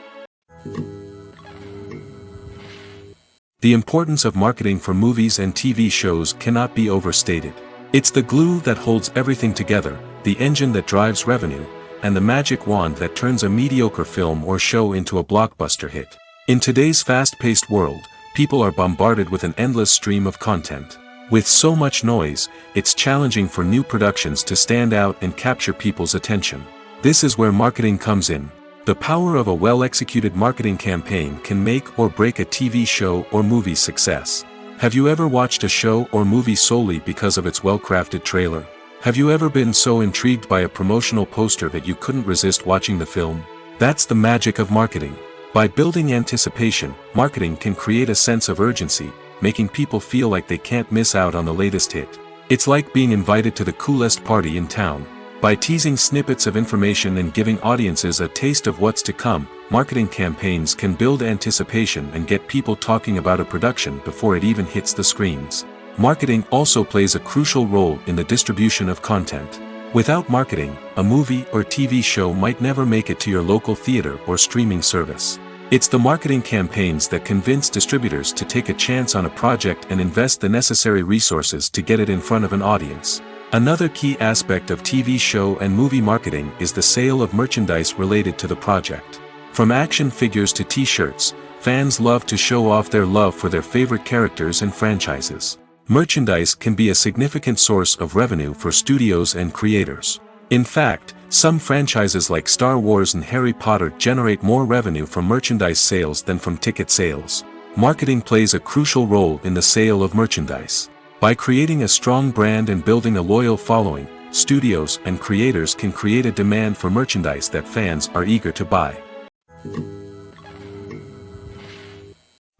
The importance of marketing for movies and TV shows cannot be overstated. It's the glue that holds everything together, the engine that drives revenue, and the magic wand that turns a mediocre film or show into a blockbuster hit. In today's fast-paced world, people are bombarded with an endless stream of content. With so much noise, it's challenging for new productions to stand out and capture people's attention. This is where marketing comes in. The power of a well-executed marketing campaign can make or break a TV show or movie's success. Have you ever watched a show or movie solely because of its well-crafted trailer? Have you ever been so intrigued by a promotional poster that you couldn't resist watching the film? That's the magic of marketing. By building anticipation, marketing can create a sense of urgency, making people feel like they can't miss out on the latest hit. It's like being invited to the coolest party in town. By teasing snippets of information and giving audiences a taste of what's to come, marketing campaigns can build anticipation and get people talking about a production before it even hits the screens. Marketing also plays a crucial role in the distribution of content. Without marketing, a movie or TV show might never make it to your local theater or streaming service. It's the marketing campaigns that convince distributors to take a chance on a project and invest the necessary resources to get it in front of an audience. Another key aspect of TV show and movie marketing is the sale of merchandise related to the project. From action figures to t-shirts, fans love to show off their love for their favorite characters and franchises. Merchandise can be a significant source of revenue for studios and creators. In fact, Some franchises like Star Wars and Harry Potter generate more revenue from merchandise sales than from ticket sales. Marketing plays a crucial role in the sale of merchandise. By creating a strong brand and building a loyal following, studios and creators can create a demand for merchandise that fans are eager to buy.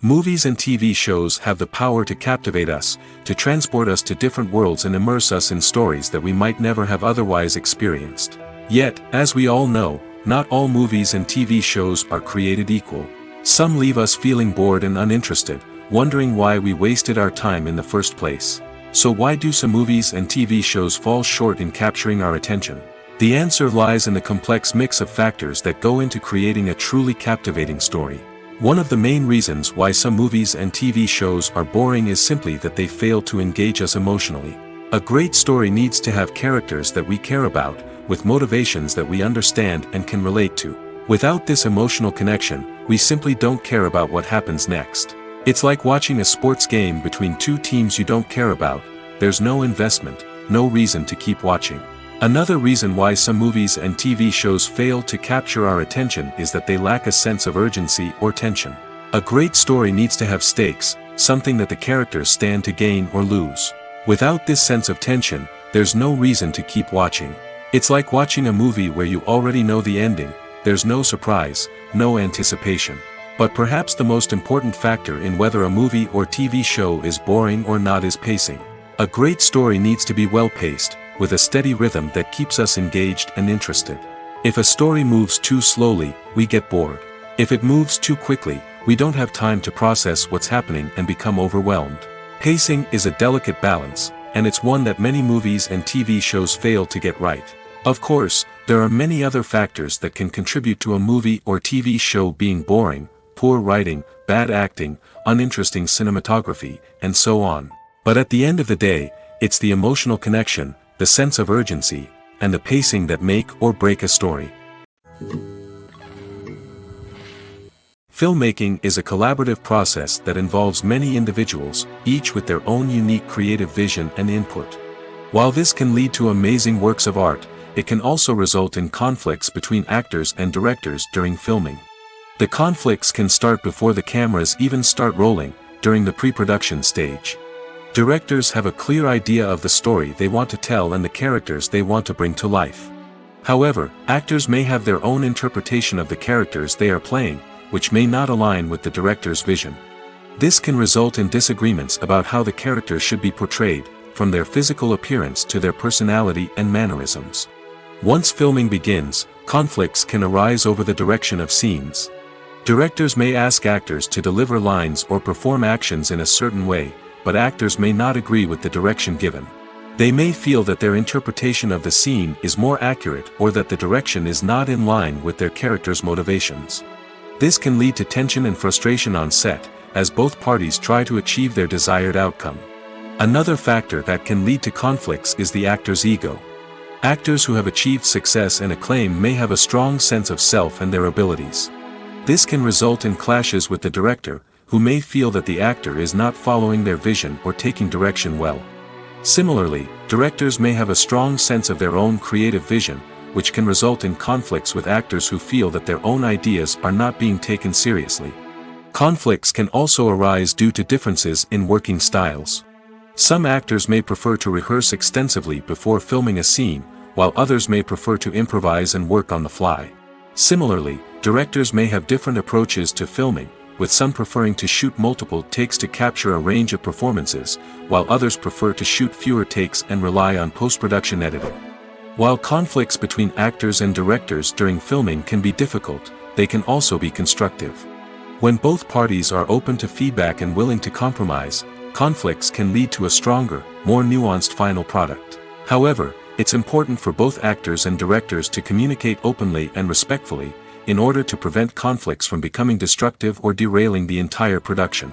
Movies and TV shows have the power to captivate us, to transport us to different worlds and immerse us in stories that we might never have otherwise experienced. Yet, as we all know, not all movies and TV shows are created equal. Some leave us feeling bored and uninterested, wondering why we wasted our time in the first place. So why do some movies and TV shows fall short in capturing our attention? The answer lies in the complex mix of factors that go into creating a truly captivating story. One of the main reasons why some movies and TV shows are boring is simply that they fail to engage us emotionally. A great story needs to have characters that we care about, with motivations that we understand and can relate to. Without this emotional connection, we simply don't care about what happens next. It's like watching a sports game between two teams you don't care about. There's no investment, no reason to keep watching. Another reason why some movies and TV shows fail to capture our attention is that they lack a sense of urgency or tension. A great story needs to have stakes, something that the characters stand to gain or lose. Without this sense of tension, there's no reason to keep watching. It's like watching a movie where you already know the ending. There's no surprise, no anticipation. But perhaps the most important factor in whether a movie or TV show is boring or not is pacing. A great story needs to be well-paced, with a steady rhythm that keeps us engaged and interested. If a story moves too slowly, we get bored. If it moves too quickly, we don't have time to process what's happening and become overwhelmed. Pacing is a delicate balance, and it's one that many movies and TV shows fail to get right. Of course, there are many other factors that can contribute to a movie or TV show being boring: poor writing, bad acting, uninteresting cinematography, and so on. But at the end of the day, it's the emotional connection, the sense of urgency, and the pacing that make or break a story. Filmmaking is a collaborative process that involves many individuals, each with their own unique creative vision and input. While this can lead to amazing works of art, it can also result in conflicts between actors and directors during filming. The conflicts can start before the cameras even start rolling, during the pre-production stage. Directors have a clear idea of the story they want to tell and the characters they want to bring to life. However, actors may have their own interpretation of the characters they are playing, which may not align with the director's vision. This can result in disagreements about how the characters should be portrayed, from their physical appearance to their personality and mannerisms. Once filming begins, conflicts can arise over the direction of scenes. Directors may ask actors to deliver lines or perform actions in a certain way, but actors may not agree with the direction given. They may feel that their interpretation of the scene is more accurate or that the direction is not in line with their character's motivations. This can lead to tension and frustration on set, as both parties try to achieve their desired outcome. Another factor that can lead to conflicts is the actor's ego. Actors who have achieved success and acclaim may have a strong sense of self and their abilities. This can result in clashes with the director, who may feel that the actor is not following their vision or taking direction well. Similarly, directors may have a strong sense of their own creative vision, which can result in conflicts with actors who feel that their own ideas are not being taken seriously. Conflicts can also arise due to differences in working styles. Some actors may prefer to rehearse extensively before filming a scene, while others may prefer to improvise and work on the fly. Similarly, directors may have different approaches to filming, with some preferring to shoot multiple takes to capture a range of performances, while others prefer to shoot fewer takes and rely on post-production editing. While conflicts between actors and directors during filming can be difficult, they can also be constructive. When both parties are open to feedback and willing to compromise, conflicts can lead to a stronger, more nuanced final product. However, it's important for both actors and directors to communicate openly and respectfully, in order to prevent conflicts from becoming destructive or derailing the entire production.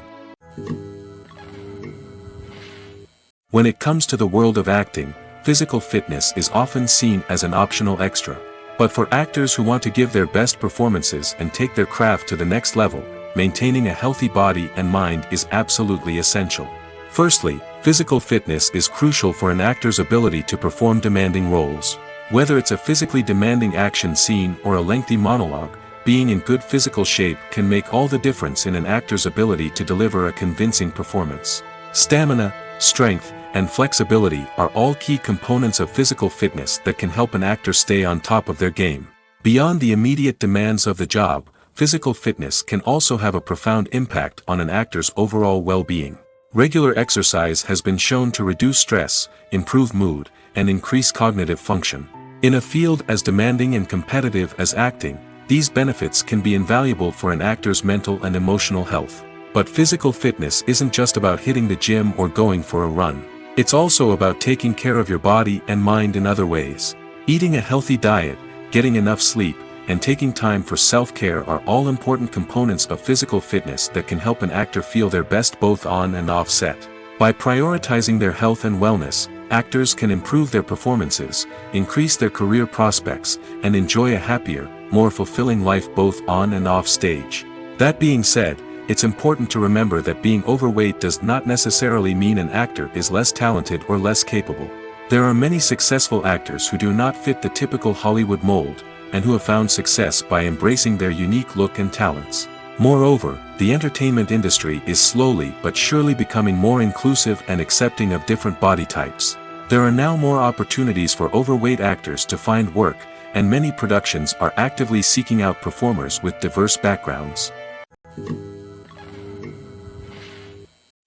When it comes to the world of acting, physical fitness is often seen as an optional extra. But for actors who want to give their best performances and take their craft to the next level, maintaining a healthy body and mind is absolutely essential. Firstly, physical fitness is crucial for an actor's ability to perform demanding roles. Whether it's a physically demanding action scene or a lengthy monologue, being in good physical shape can make all the difference in an actor's ability to deliver a convincing performance. Stamina, strength, and flexibility are all key components of physical fitness that can help an actor stay on top of their game. Beyond the immediate demands of the job, physical fitness can also have a profound impact on an actor's overall well-being. Regular exercise has been shown to reduce stress, improve mood, and increase cognitive function. In a field as demanding and competitive as acting, these benefits can be invaluable for an actor's mental and emotional health. But physical fitness isn't just about hitting the gym or going for a run. It's also about taking care of your body and mind in other ways. Eating a healthy diet, getting enough sleep, and taking time for self-care are all important components of physical fitness that can help an actor feel their best both on and off set. By prioritizing their health and wellness, actors can improve their performances, increase their career prospects, and enjoy a happier, more fulfilling life both on and off stage. That being said, it's important to remember that being overweight does not necessarily mean an actor is less talented or less capable. There are many successful actors who do not fit the typical Hollywood mold, and who have found success by embracing their unique look and talents. Moreover, the entertainment industry is slowly but surely becoming more inclusive and accepting of different body types. There are now more opportunities for overweight actors to find work, and many productions are actively seeking out performers with diverse backgrounds.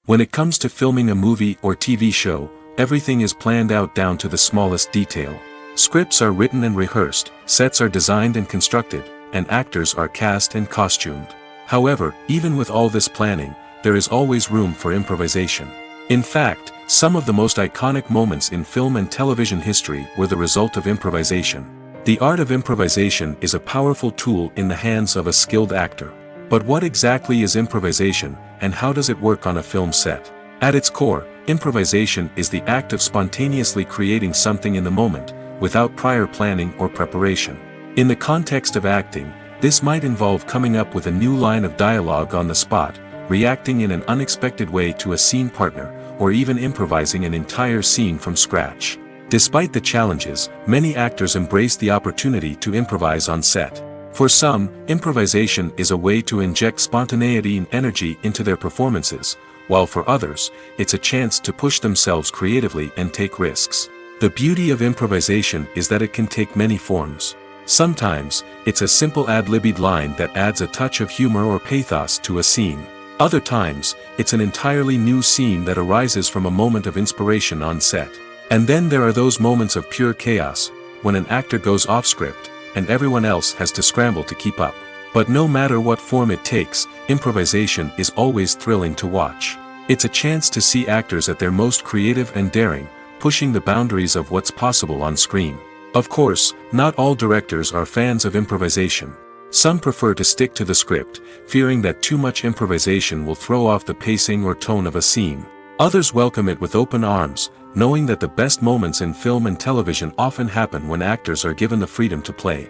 When it comes to filming a movie or TV show, everything is planned out down to the smallest detail. Scripts are written and rehearsed, sets are designed and constructed, and actors are cast and costumed. However, even with all this planning, there is always room for improvisation. In fact, some of the most iconic moments in film and television history were the result of improvisation. The art of improvisation is a powerful tool in the hands of a skilled actor. But what exactly is improvisation, and how does it work on a film set? At its core, improvisation is the act of spontaneously creating something in the moment, without prior planning or preparation. In the context of acting, this might involve coming up with a new line of dialogue on the spot, reacting in an unexpected way to a scene partner, or even improvising an entire scene from scratch. Despite the challenges, many actors embrace the opportunity to improvise on set. For some, improvisation is a way to inject spontaneity and energy into their performances, while for others, it's a chance to push themselves creatively and take risks. The beauty of improvisation is that it can take many forms. Sometimes, it's a simple ad-libbed line that adds a touch of humor or pathos to a scene. Other times, it's an entirely new scene that arises from a moment of inspiration on set. And then there are those moments of pure chaos, when an actor goes off script, and everyone else has to scramble to keep up. But no matter what form it takes, improvisation is always thrilling to watch. It's a chance to see actors at their most creative and daring, pushing the boundaries of what's possible on screen. Of course, not all directors are fans of improvisation. Some prefer to stick to the script, fearing that too much improvisation will throw off the pacing or tone of a scene. Others welcome it with open arms, knowing that the best moments in film and television often happen when actors are given the freedom to play.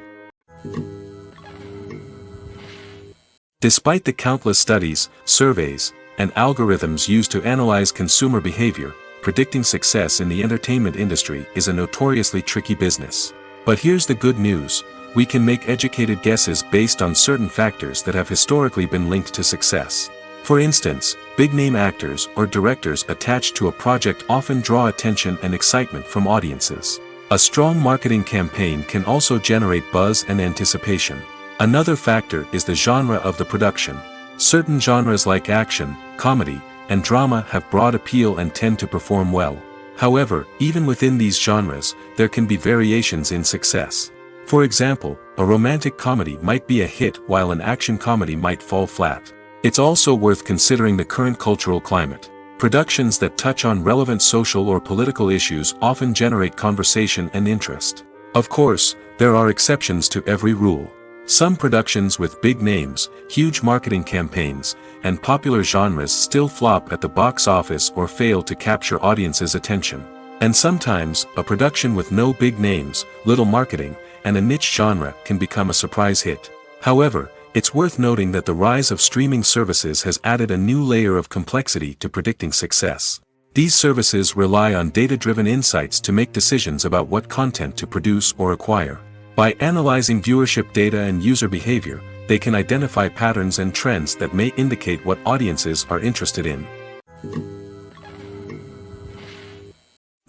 Despite the countless studies, surveys, and algorithms used to analyze consumer behavior, predicting success in the entertainment industry is a notoriously tricky business. But here's the good news: we can make educated guesses based on certain factors that have historically been linked to success. For instance, big-name actors or directors attached to a project often draw attention and excitement from audiences. A strong marketing campaign can also generate buzz and anticipation. Another factor is the genre of the production. Certain genres like action, comedy, and drama have broad appeal and tend to perform well. However, even within these genres, there can be variations in success. For example, a romantic comedy might be a hit while an action comedy might fall flat. It's also worth considering the current cultural climate. Productions that touch on relevant social or political issues often generate conversation and interest. Of course, there are exceptions to every rule. Some productions with big names, huge marketing campaigns, and popular genres still flop at the box office or fail to capture audiences' attention. And sometimes, a production with no big names, little marketing, and a niche genre can become a surprise hit. However, it's worth noting that the rise of streaming services has added a new layer of complexity to predicting success. These services rely on data-driven insights to make decisions about what content to produce or acquire. By analyzing viewership data and user behavior, they can identify patterns and trends that may indicate what audiences are interested in.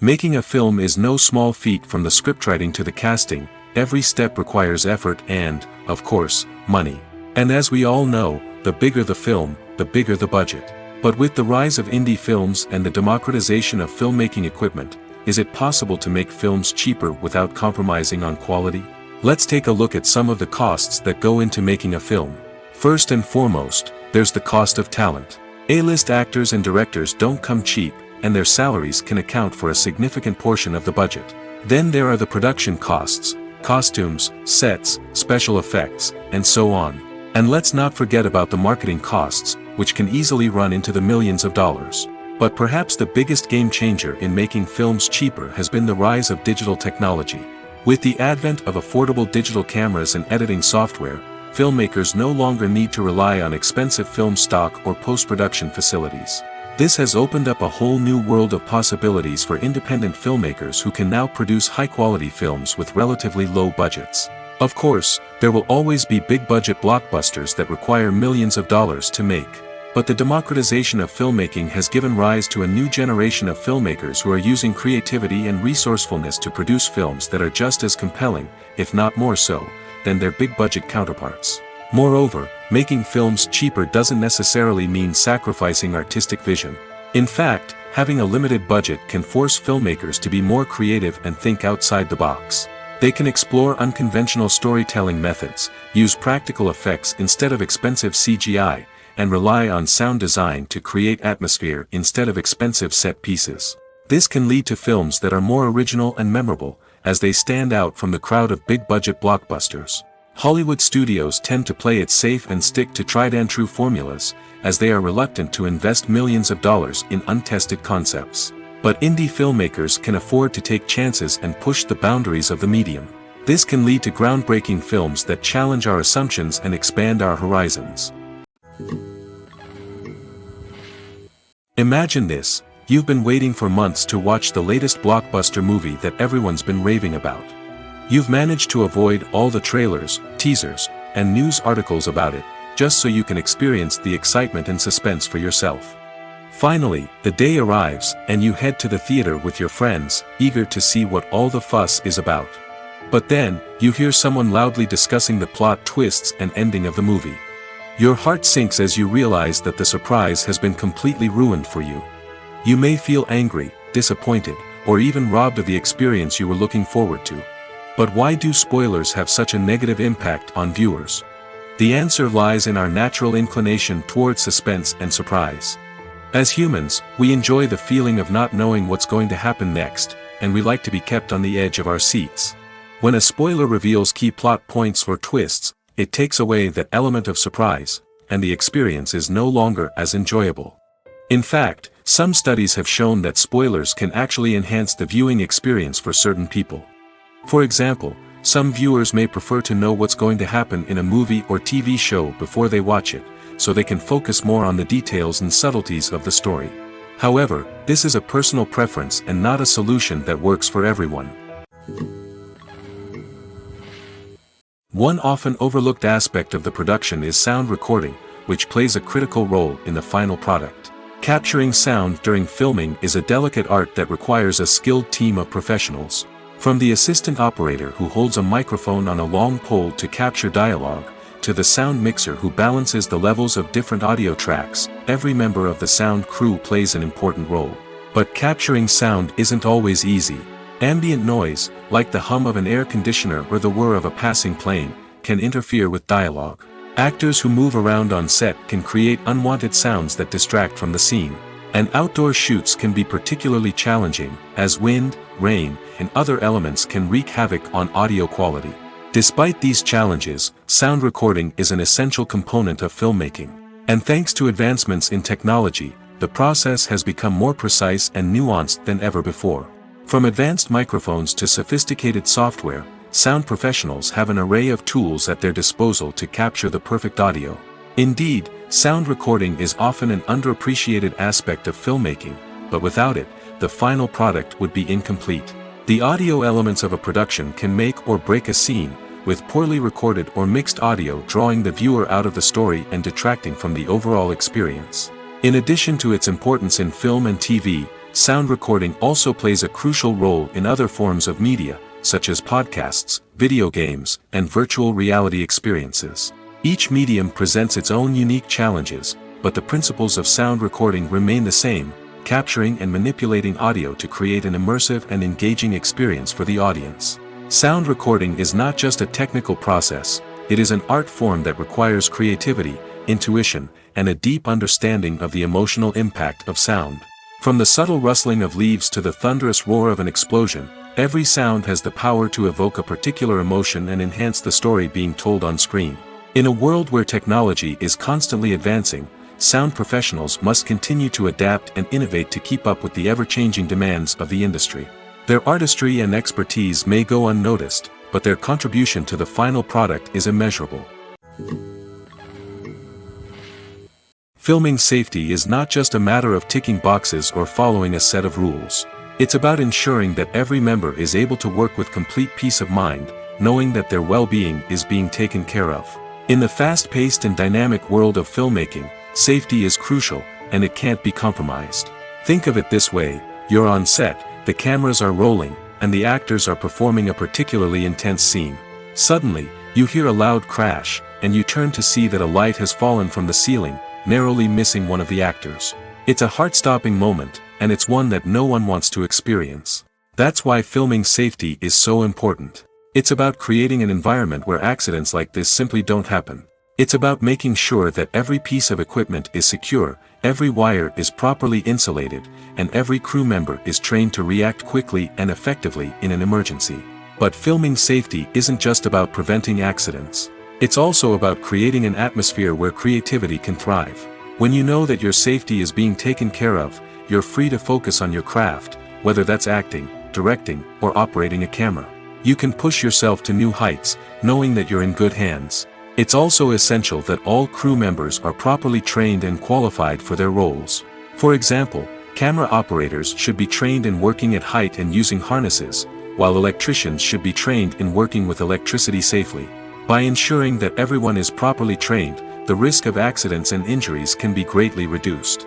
Making a film is no small feat. From the scriptwriting to the casting, every step requires effort and, of course, money. And as we all know, the bigger the film, the bigger the budget. But with the rise of indie films and the democratization of filmmaking equipment, is it possible to make films cheaper without compromising on quality? Let's take a look at some of the costs that go into making a film. First and foremost, there's the cost of talent. A-list actors and directors don't come cheap, and their salaries can account for a significant portion of the budget. Then there are the production costs, costumes, sets, special effects, and so on. And let's not forget about the marketing costs, which can easily run into the millions of dollars. But perhaps the biggest game changer in making films cheaper has been the rise of digital technology. With the advent of affordable digital cameras and editing software, filmmakers no longer need to rely on expensive film stock or post-production facilities. This has opened up a whole new world of possibilities for independent filmmakers who can now produce high-quality films with relatively low budgets. Of course, there will always be big-budget blockbusters that require millions of dollars to make. But the democratization of filmmaking has given rise to a new generation of filmmakers who are using creativity and resourcefulness to produce films that are just as compelling, if not more so, than their big-budget counterparts. Moreover, making films cheaper doesn't necessarily mean sacrificing artistic vision. In fact, having a limited budget can force filmmakers to be more creative and think outside the box. They can explore unconventional storytelling methods, use practical effects instead of expensive CGI, and rely on sound design to create atmosphere instead of expensive set pieces. This can lead to films that are more original and memorable, as they stand out from the crowd of big-budget blockbusters. Hollywood studios tend to play it safe and stick to tried-and-true formulas, as they are reluctant to invest millions of dollars in untested concepts. But indie filmmakers can afford to take chances and push the boundaries of the medium. This can lead to groundbreaking films that challenge our assumptions and expand our horizons. Imagine this: you've been waiting for months to watch the latest blockbuster movie that everyone's been raving about. You've managed to avoid all the trailers, teasers, and news articles about it, just so you can experience the excitement and suspense for yourself. Finally, the day arrives, and you head to the theater with your friends, eager to see what all the fuss is about. But then, you hear someone loudly discussing the plot twists and ending of the movie. Your heart sinks as you realize that the surprise has been completely ruined for you. You may feel angry, disappointed, or even robbed of the experience you were looking forward to. But why do spoilers have such a negative impact on viewers? The answer lies in our natural inclination toward suspense and surprise. As humans, we enjoy the feeling of not knowing what's going to happen next, and we like to be kept on the edge of our seats. When a spoiler reveals key plot points or twists, it takes away that element of surprise, and the experience is no longer as enjoyable. In fact, some studies have shown that spoilers can actually enhance the viewing experience for certain people. For example, some viewers may prefer to know what's going to happen in a movie or TV show before they watch it, so they can focus more on the details and subtleties of the story. However, this is a personal preference and not a solution that works for everyone. One often overlooked aspect of the production is sound recording, which plays a critical role in the final product. Capturing sound during filming is a delicate art that requires a skilled team of professionals. From the assistant operator who holds a microphone on a long pole to capture dialogue, to the sound mixer who balances the levels of different audio tracks, every member of the sound crew plays an important role. But capturing sound isn't always easy. Ambient noise, like the hum of an air conditioner or the whir of a passing plane, can interfere with dialogue. Actors who move around on set can create unwanted sounds that distract from the scene. And outdoor shoots can be particularly challenging, as wind, rain, and other elements can wreak havoc on audio quality. Despite these challenges, sound recording is an essential component of filmmaking. And thanks to advancements in technology, the process has become more precise and nuanced than ever before. From advanced microphones to sophisticated software, sound professionals have an array of tools at their disposal to capture the perfect audio. Indeed, sound recording is often an underappreciated aspect of filmmaking, but without it, the final product would be incomplete. The audio elements of a production can make or break a scene, with poorly recorded or mixed audio drawing the viewer out of the story and detracting from the overall experience. In addition to its importance in film and TV, sound recording also plays a crucial role in other forms of media, such as podcasts, video games, and virtual reality experiences. Each medium presents its own unique challenges, but the principles of sound recording remain the same, capturing and manipulating audio to create an immersive and engaging experience for the audience. Sound recording is not just a technical process, it is an art form that requires creativity, intuition, and a deep understanding of the emotional impact of sound. From the subtle rustling of leaves to the thunderous roar of an explosion, every sound has the power to evoke a particular emotion and enhance the story being told on screen. In a world where technology is constantly advancing, sound professionals must continue to adapt and innovate to keep up with the ever-changing demands of the industry. Their artistry and expertise may go unnoticed, but their contribution to the final product is immeasurable. Filming safety is not just a matter of ticking boxes or following a set of rules. It's about ensuring that every member is able to work with complete peace of mind, knowing that their well-being is being taken care of. In the fast-paced and dynamic world of filmmaking, safety is crucial, and it can't be compromised. Think of it this way: you're on set, the cameras are rolling, and the actors are performing a particularly intense scene. Suddenly, you hear a loud crash, and you turn to see that a light has fallen from the ceiling, narrowly missing one of the actors. It's a heart-stopping moment, and it's one that no one wants to experience. That's why filming safety is so important. It's about creating an environment where accidents like this simply don't happen. It's about making sure that every piece of equipment is secure, every wire is properly insulated, and every crew member is trained to react quickly and effectively in an emergency. But filming safety isn't just about preventing accidents. It's also about creating an atmosphere where creativity can thrive. When you know that your safety is being taken care of, you're free to focus on your craft, whether that's acting, directing, or operating a camera. You can push yourself to new heights, knowing that you're in good hands. It's also essential that all crew members are properly trained and qualified for their roles. For example, camera operators should be trained in working at height and using harnesses, while electricians should be trained in working with electricity safely. By ensuring that everyone is properly trained, the risk of accidents and injuries can be greatly reduced.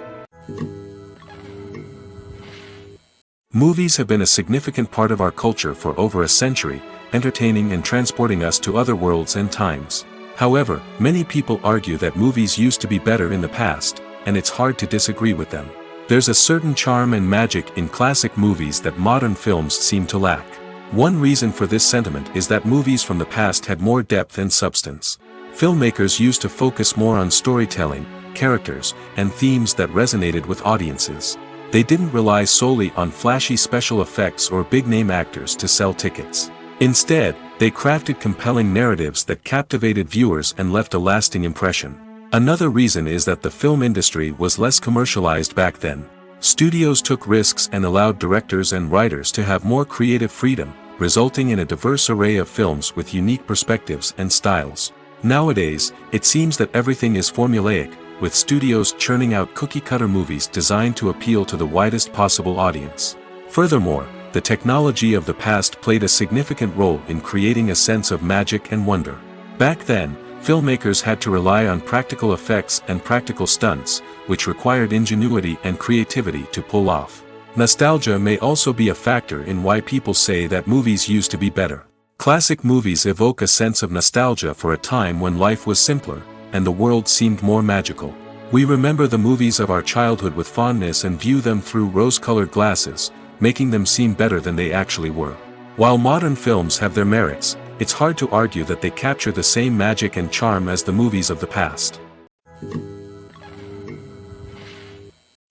Movies have been a significant part of our culture for over a century, entertaining and transporting us to other worlds and times. However, many people argue that movies used to be better in the past, and it's hard to disagree with them. There's a certain charm and magic in classic movies that modern films seem to lack. One reason for this sentiment is that movies from the past had more depth and substance. Filmmakers used to focus more on storytelling, characters, and themes that resonated with audiences. They didn't rely solely on flashy special effects or big-name actors to sell tickets. Instead, they crafted compelling narratives that captivated viewers and left a lasting impression. Another reason is that the film industry was less commercialized back then. Studios took risks and allowed directors and writers to have more creative freedom, resulting in a diverse array of films with unique perspectives and styles. Nowadays, it seems that everything is formulaic, with studios churning out cookie-cutter movies designed to appeal to the widest possible audience. Furthermore, the technology of the past played a significant role in creating a sense of magic and wonder. Back then, filmmakers had to rely on practical effects and practical stunts, which required ingenuity and creativity to pull off. Nostalgia may also be a factor in why people say that movies used to be better. Classic movies evoke a sense of nostalgia for a time when life was simpler, and the world seemed more magical. We remember the movies of our childhood with fondness and view them through rose-colored glasses, making them seem better than they actually were. While modern films have their merits, it's hard to argue that they capture the same magic and charm as the movies of the past.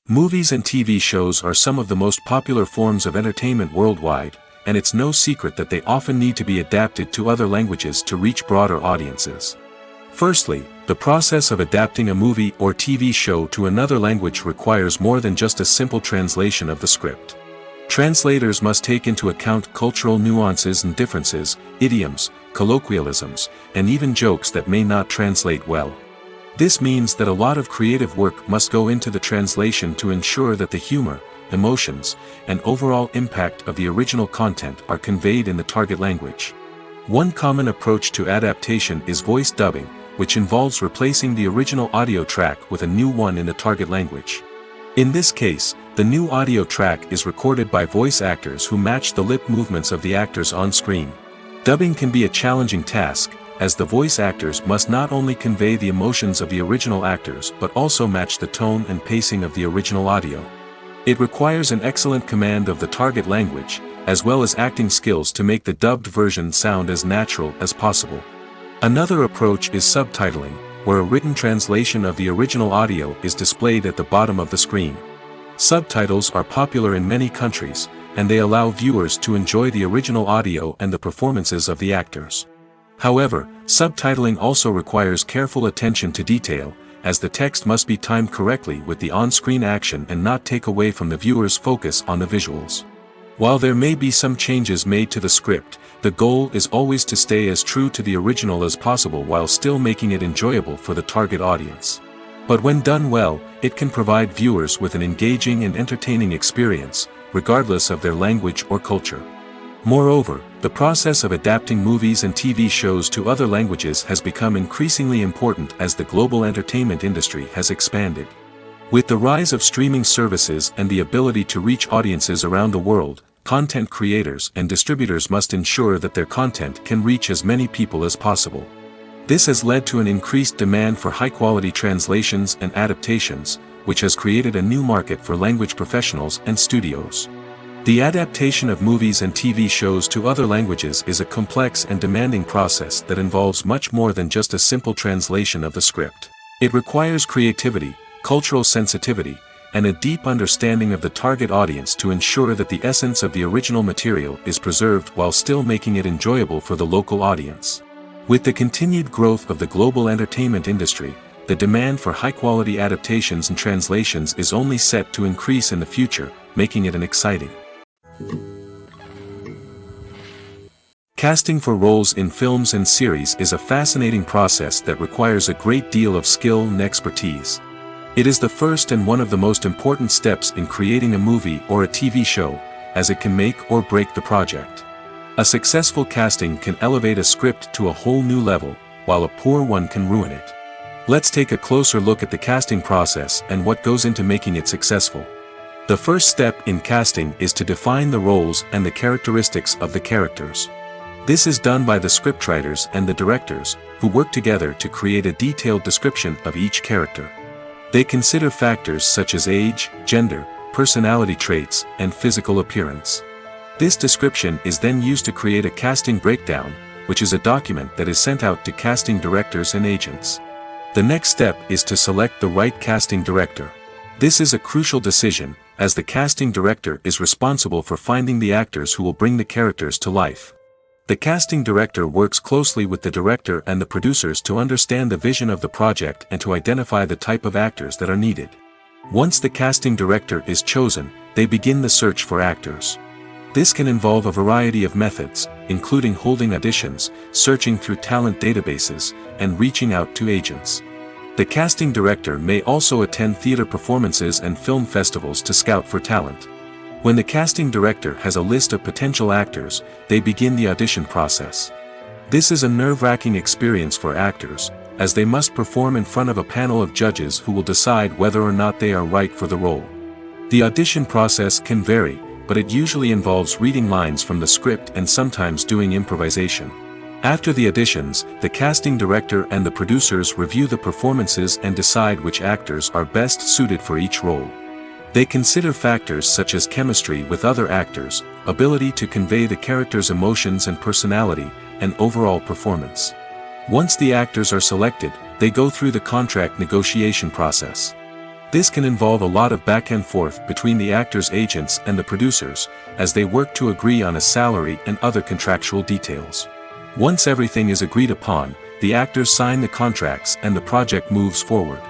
Movies and TV shows are some of the most popular forms of entertainment worldwide, and it's no secret that they often need to be adapted to other languages to reach broader audiences. Firstly, the process of adapting a movie or TV show to another language requires more than just a simple translation of the script. Translators must take into account cultural nuances and differences, idioms, colloquialisms, and even jokes that may not translate well. This means that a lot of creative work must go into the translation to ensure that the humor, emotions, and overall impact of the original content are conveyed in the target language. One common approach to adaptation is voice dubbing, which involves replacing the original audio track with a new one in the target language. In this case, the new audio track is recorded by voice actors who match the lip movements of the actors on screen. Dubbing can be a challenging task, as the voice actors must not only convey the emotions of the original actors but also match the tone and pacing of the original audio. It requires an excellent command of the target language, as well as acting skills to make the dubbed version sound as natural as possible. Another approach is subtitling, where a written translation of the original audio is displayed at the bottom of the screen. Subtitles are popular in many countries, and they allow viewers to enjoy the original audio and the performances of the actors. However, subtitling also requires careful attention to detail, as the text must be timed correctly with the on-screen action and not take away from the viewer's focus on the visuals. While there may be some changes made to the script, the goal is always to stay as true to the original as possible while still making it enjoyable for the target audience. But when done well, it can provide viewers with an engaging and entertaining experience, regardless of their language or culture. Moreover, the process of adapting movies and TV shows to other languages has become increasingly important as the global entertainment industry has expanded. With the rise of streaming services and the ability to reach audiences around the world, content creators and distributors must ensure that their content can reach as many people as possible. This has led to an increased demand for high-quality translations and adaptations, which has created a new market for language professionals and studios. The adaptation of movies and TV shows to other languages is a complex and demanding process that involves much more than just a simple translation of the script. It requires creativity, cultural sensitivity, and a deep understanding of the target audience to ensure that the essence of the original material is preserved while still making it enjoyable for the local audience. With the continued growth of the global entertainment industry, the demand for high-quality adaptations and translations is only set to increase in the future, making it an exciting. Casting for roles in films and series is a fascinating process that requires a great deal of skill and expertise. It is the first and one of the most important steps in creating a movie or a TV show, as it can make or break the project. A successful casting can elevate a script to a whole new level, while a poor one can ruin it. Let's take a closer look at the casting process and what goes into making it successful. The first step in casting is to define the roles and the characteristics of the characters. This is done by the scriptwriters and the directors, who work together to create a detailed description of each character. They consider factors such as age, gender, personality traits, and physical appearance. This description is then used to create a casting breakdown, which is a document that is sent out to casting directors and agents. The next step is to select the right casting director. This is a crucial decision, as the casting director is responsible for finding the actors who will bring the characters to life. The casting director works closely with the director and the producers to understand the vision of the project and to identify the type of actors that are needed. Once the casting director is chosen, they begin the search for actors. This can involve a variety of methods, including holding auditions, searching through talent databases, and reaching out to agents. The casting director may also attend theater performances and film festivals to scout for talent. When the casting director has a list of potential actors, they begin the audition process. This is a nerve-wracking experience for actors, as they must perform in front of a panel of judges who will decide whether or not they are right for the role. The audition process can vary, but it usually involves reading lines from the script and sometimes doing improvisation. After the auditions, the casting director and the producers review the performances and decide which actors are best suited for each role. They consider factors such as chemistry with other actors, ability to convey the character's emotions and personality, and overall performance. Once the actors are selected, they go through the contract negotiation process. This can involve a lot of back and forth between the actors' agents and the producers, as they work to agree on a salary and other contractual details. Once everything is agreed upon, the actors sign the contracts and the project moves forward.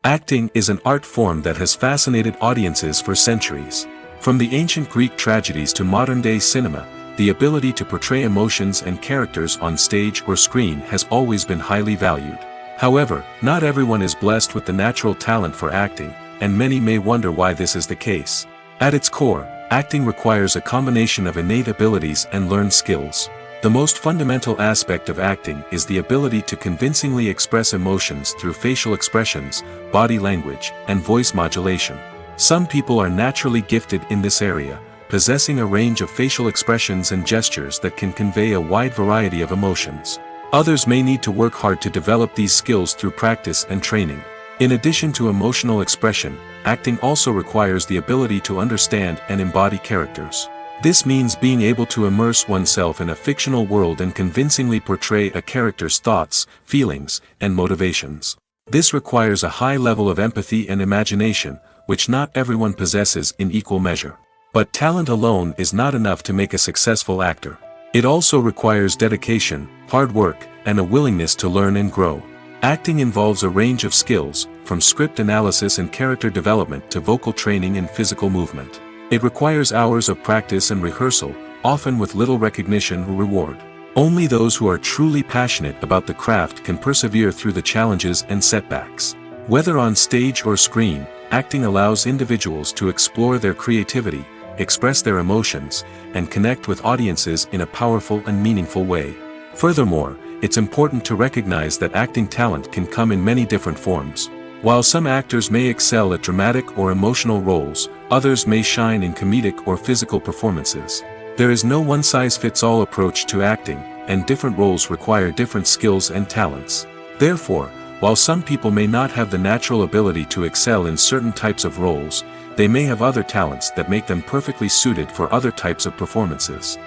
Acting is an art form that has fascinated audiences for centuries. From the ancient Greek tragedies to modern-day cinema, the ability to portray emotions and characters on stage or screen has always been highly valued. However, not everyone is blessed with the natural talent for acting, and many may wonder why this is the case. At its core, acting requires a combination of innate abilities and learned skills. The most fundamental aspect of acting is the ability to convincingly express emotions through facial expressions, body language, and voice modulation. Some people are naturally gifted in this area, possessing a range of facial expressions and gestures that can convey a wide variety of emotions. Others may need to work hard to develop these skills through practice and training. In addition to emotional expression, acting also requires the ability to understand and embody characters. This means being able to immerse oneself in a fictional world and convincingly portray a character's thoughts, feelings, and motivations. This requires a high level of empathy and imagination, which not everyone possesses in equal measure. But talent alone is not enough to make a successful actor. It also requires dedication, hard work, and a willingness to learn and grow. Acting involves a range of skills, from script analysis and character development to vocal training and physical movement. It requires hours of practice and rehearsal, often with little recognition or reward. Only those who are truly passionate about the craft can persevere through the challenges and setbacks. Whether on stage or screen, acting allows individuals to explore their creativity, express their emotions, and connect with audiences in a powerful and meaningful way. Furthermore, it's important to recognize that acting talent can come in many different forms. While some actors may excel at dramatic or emotional roles, others may shine in comedic or physical performances. There is no one-size-fits-all approach to acting, and different roles require different skills and talents. Therefore, while some people may not have the natural ability to excel in certain types of roles, they may have other talents that make them perfectly suited for other types of performances.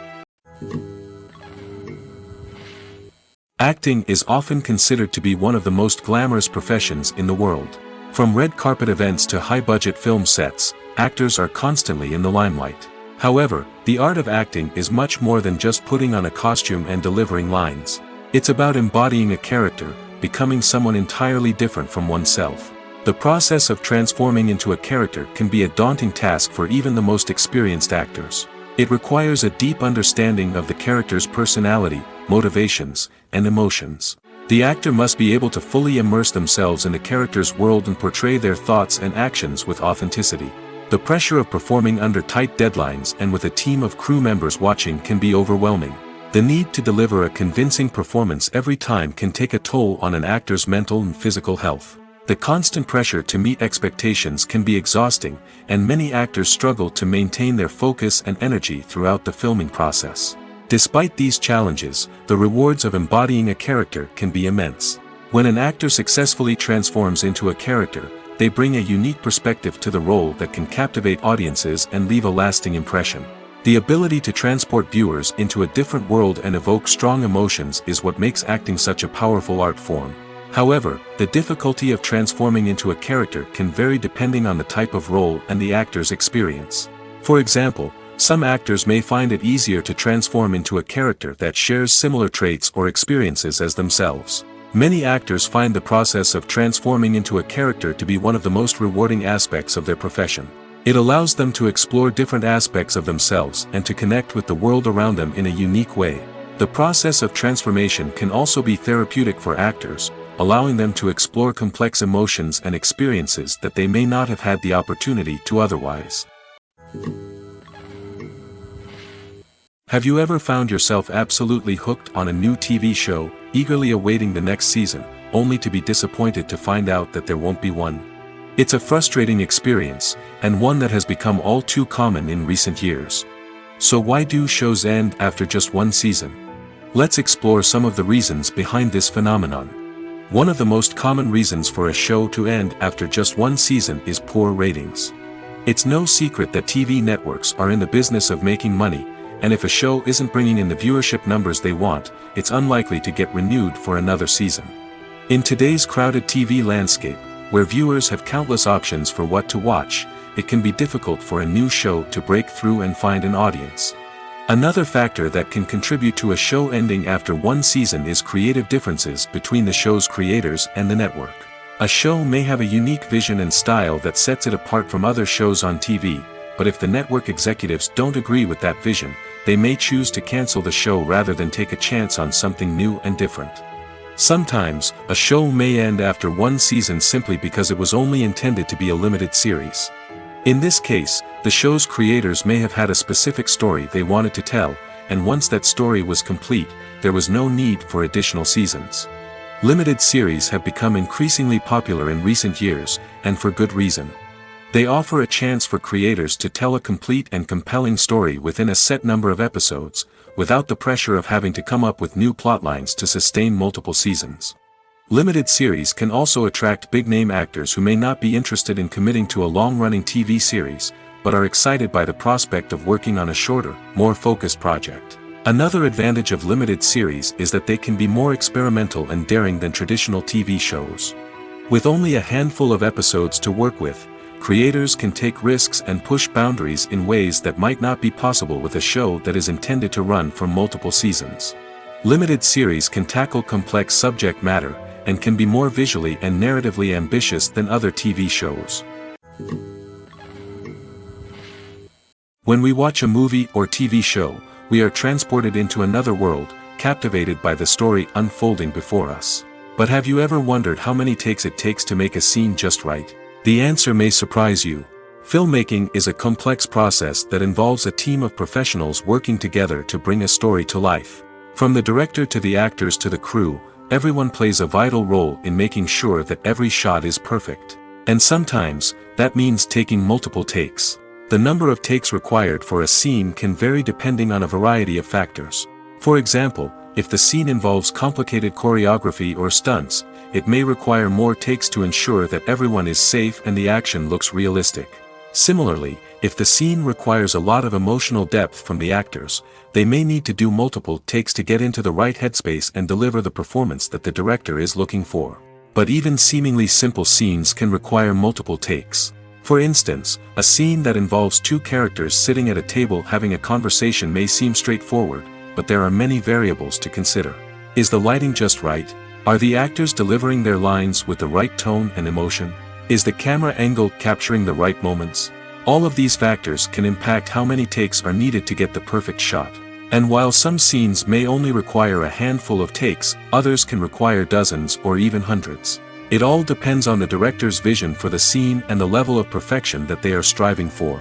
Acting is often considered to be one of the most glamorous professions in the world. From red carpet events to high-budget film sets, actors are constantly in the limelight. However, the art of acting is much more than just putting on a costume and delivering lines. It's about embodying a character, becoming someone entirely different from oneself. The process of transforming into a character can be a daunting task for even the most experienced actors. It requires a deep understanding of the character's personality, motivations, and emotions. The actor must be able to fully immerse themselves in the character's world and portray their thoughts and actions with authenticity. The pressure of performing under tight deadlines and with a team of crew members watching can be overwhelming. The need to deliver a convincing performance every time can take a toll on an actor's mental and physical health. The constant pressure to meet expectations can be exhausting, and many actors struggle to maintain their focus and energy throughout the filming process. Despite these challenges, the rewards of embodying a character can be immense. When an actor successfully transforms into a character, they bring a unique perspective to the role that can captivate audiences and leave a lasting impression. The ability to transport viewers into a different world and evoke strong emotions is what makes acting such a powerful art form. However, the difficulty of transforming into a character can vary depending on the type of role and the actor's experience. For example, some actors may find it easier to transform into a character that shares similar traits or experiences as themselves. Many actors find the process of transforming into a character to be one of the most rewarding aspects of their profession. It allows them to explore different aspects of themselves and to connect with the world around them in a unique way. The process of transformation can also be therapeutic for actors, allowing them to explore complex emotions and experiences that they may not have had the opportunity to otherwise. Have you ever found yourself absolutely hooked on a new TV show, eagerly awaiting the next season, only to be disappointed to find out that there won't be one? It's a frustrating experience, and one that has become all too common in recent years. So why do shows end after just one season? Let's explore some of the reasons behind this phenomenon. One of the most common reasons for a show to end after just one season is poor ratings. It's no secret that TV networks are in the business of making money, and if a show isn't bringing in the viewership numbers they want, it's unlikely to get renewed for another season. In today's crowded TV landscape, where viewers have countless options for what to watch, it can be difficult for a new show to break through and find an audience. Another factor that can contribute to a show ending after one season is creative differences between the show's creators and the network. A show may have a unique vision and style that sets it apart from other shows on TV, but if the network executives don't agree with that vision, they may choose to cancel the show rather than take a chance on something new and different. Sometimes, a show may end after one season simply because it was only intended to be a limited series. In this case, the show's creators may have had a specific story they wanted to tell, and once that story was complete, there was no need for additional seasons. Limited series have become increasingly popular in recent years, and for good reason. They offer a chance for creators to tell a complete and compelling story within a set number of episodes, without the pressure of having to come up with new plotlines to sustain multiple seasons. Limited series can also attract big-name actors who may not be interested in committing to a long-running TV series, but are excited by the prospect of working on a shorter, more focused project. Another advantage of limited series is that they can be more experimental and daring than traditional TV shows. With only a handful of episodes to work with, creators can take risks and push boundaries in ways that might not be possible with a show that is intended to run for multiple seasons. Limited series can tackle complex subject matter, and can be more visually and narratively ambitious than other TV shows. When we watch a movie or TV show, we are transported into another world, captivated by the story unfolding before us. But have you ever wondered how many takes it takes to make a scene just right? The answer may surprise you. Filmmaking is a complex process that involves a team of professionals working together to bring a story to life. From the director to the actors to the crew, everyone plays a vital role in making sure that every shot is perfect. And sometimes, that means taking multiple takes. The number of takes required for a scene can vary depending on a variety of factors. For example, if the scene involves complicated choreography or stunts, it may require more takes to ensure that everyone is safe and the action looks realistic. Similarly, if the scene requires a lot of emotional depth from the actors, they may need to do multiple takes to get into the right headspace and deliver the performance that the director is looking for. But even seemingly simple scenes can require multiple takes. For instance, a scene that involves two characters sitting at a table having a conversation may seem straightforward, but there are many variables to consider. Is the lighting just right? Are the actors delivering their lines with the right tone and emotion? Is the camera angle capturing the right moments? All of these factors can impact how many takes are needed to get the perfect shot. And while some scenes may only require a handful of takes, others can require dozens or even hundreds. It all depends on the director's vision for the scene and the level of perfection that they are striving for.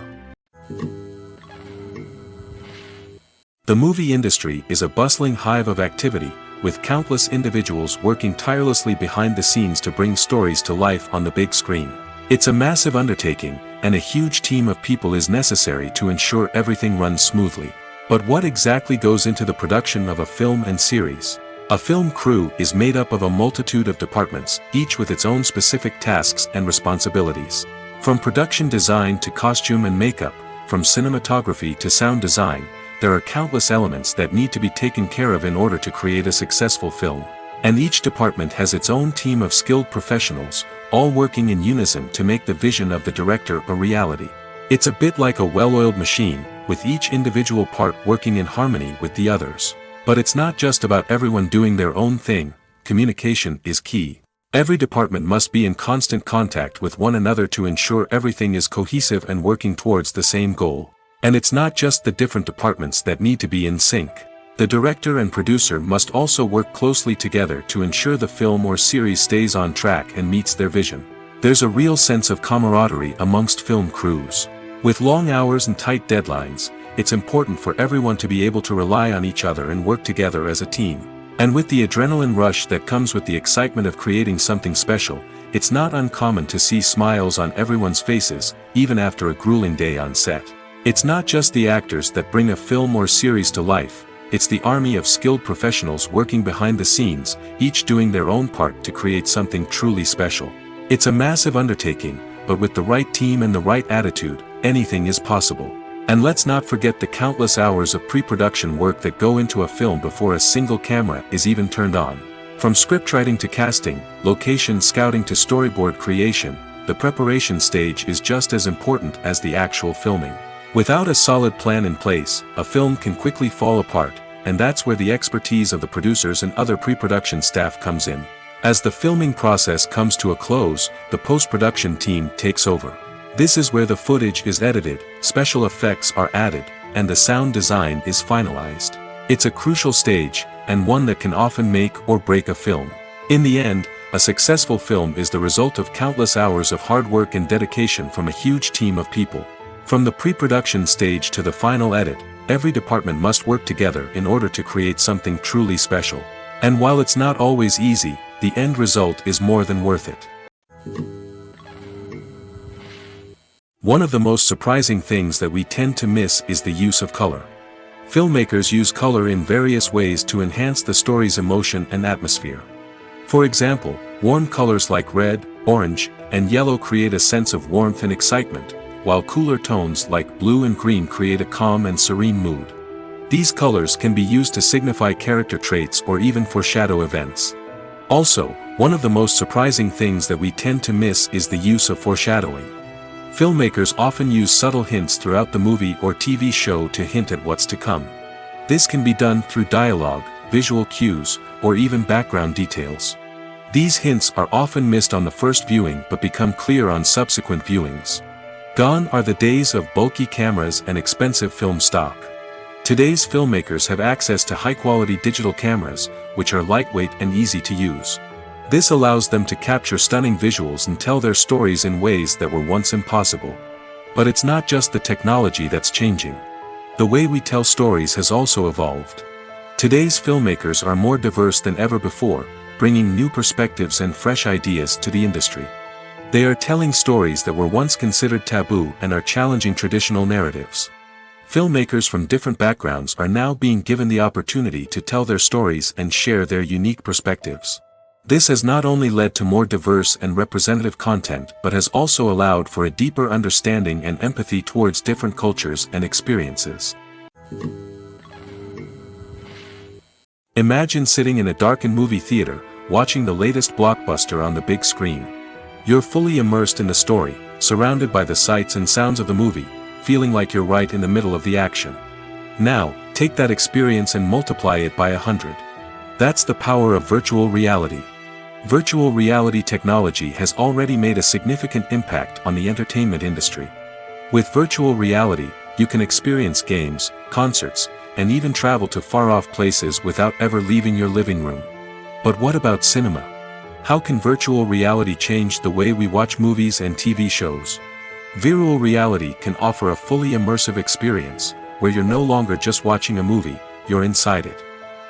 The movie industry is a bustling hive of activity, with countless individuals working tirelessly behind the scenes to bring stories to life on the big screen. It's a massive undertaking, and a huge team of people is necessary to ensure everything runs smoothly. But what exactly goes into the production of a film and series? A film crew is made up of a multitude of departments, each with its own specific tasks and responsibilities. From production design to costume and makeup, from cinematography to sound design, there are countless elements that need to be taken care of in order to create a successful film. And each department has its own team of skilled professionals, all working in unison to make the vision of the director a reality. It's a bit like a well-oiled machine, with each individual part working in harmony with the others. But it's not just about everyone doing their own thing. Communication is key. Every department must be in constant contact with one another to ensure everything is cohesive and working towards the same goal. And it's not just the different departments that need to be in sync. The director and producer must also work closely together to ensure the film or series stays on track and meets their vision. There's a real sense of camaraderie amongst film crews. With long hours and tight deadlines, it's important for everyone to be able to rely on each other and work together as a team. And with the adrenaline rush that comes with the excitement of creating something special, it's not uncommon to see smiles on everyone's faces, even after a grueling day on set. It's not just the actors that bring a film or series to life, it's the army of skilled professionals working behind the scenes, each doing their own part to create something truly special. It's a massive undertaking, but with the right team and the right attitude, anything is possible. And let's not forget the countless hours of pre-production work that go into a film before a single camera is even turned on. From scriptwriting to casting, location scouting to storyboard creation, the preparation stage is just as important as the actual filming. Without a solid plan in place, a film can quickly fall apart, and that's where the expertise of the producers and other pre-production staff comes in. As the filming process comes to a close, the post-production team takes over. This is where the footage is edited, special effects are added, and the sound design is finalized. It's a crucial stage, and one that can often make or break a film. In the end, a successful film is the result of countless hours of hard work and dedication from a huge team of people. From the pre-production stage to the final edit, every department must work together in order to create something truly special. And while it's not always easy, the end result is more than worth it. One of the most surprising things that we tend to miss is the use of color. Filmmakers use color in various ways to enhance the story's emotion and atmosphere. For example, warm colors like red, orange, and yellow create a sense of warmth and excitement, while cooler tones like blue and green create a calm and serene mood. These colors can be used to signify character traits or even foreshadow events. Also, one of the most surprising things that we tend to miss is the use of foreshadowing. Filmmakers often use subtle hints throughout the movie or TV show to hint at what's to come. This can be done through dialogue, visual cues, or even background details. These hints are often missed on the first viewing but become clear on subsequent viewings. Gone are the days of bulky cameras and expensive film stock. Today's filmmakers have access to high-quality digital cameras, which are lightweight and easy to use. This allows them to capture stunning visuals and tell their stories in ways that were once impossible. But it's not just the technology that's changing. The way we tell stories has also evolved. Today's filmmakers are more diverse than ever before, bringing new perspectives and fresh ideas to the industry. They are telling stories that were once considered taboo and are challenging traditional narratives. Filmmakers from different backgrounds are now being given the opportunity to tell their stories and share their unique perspectives. This has not only led to more diverse and representative content but has also allowed for a deeper understanding and empathy towards different cultures and experiences. Imagine sitting in a darkened movie theater, watching the latest blockbuster on the big screen. You're fully immersed in the story, surrounded by the sights and sounds of the movie, feeling like you're right in the middle of the action. Now, take that experience and multiply it by 100. That's the power of virtual reality. Virtual reality technology has already made a significant impact on the entertainment industry. With virtual reality, you can experience games, concerts, and even travel to far-off places without ever leaving your living room. But what about cinema? How can virtual reality change the way we watch movies and TV shows? Virtual reality can offer a fully immersive experience, where you're no longer just watching a movie, you're inside it.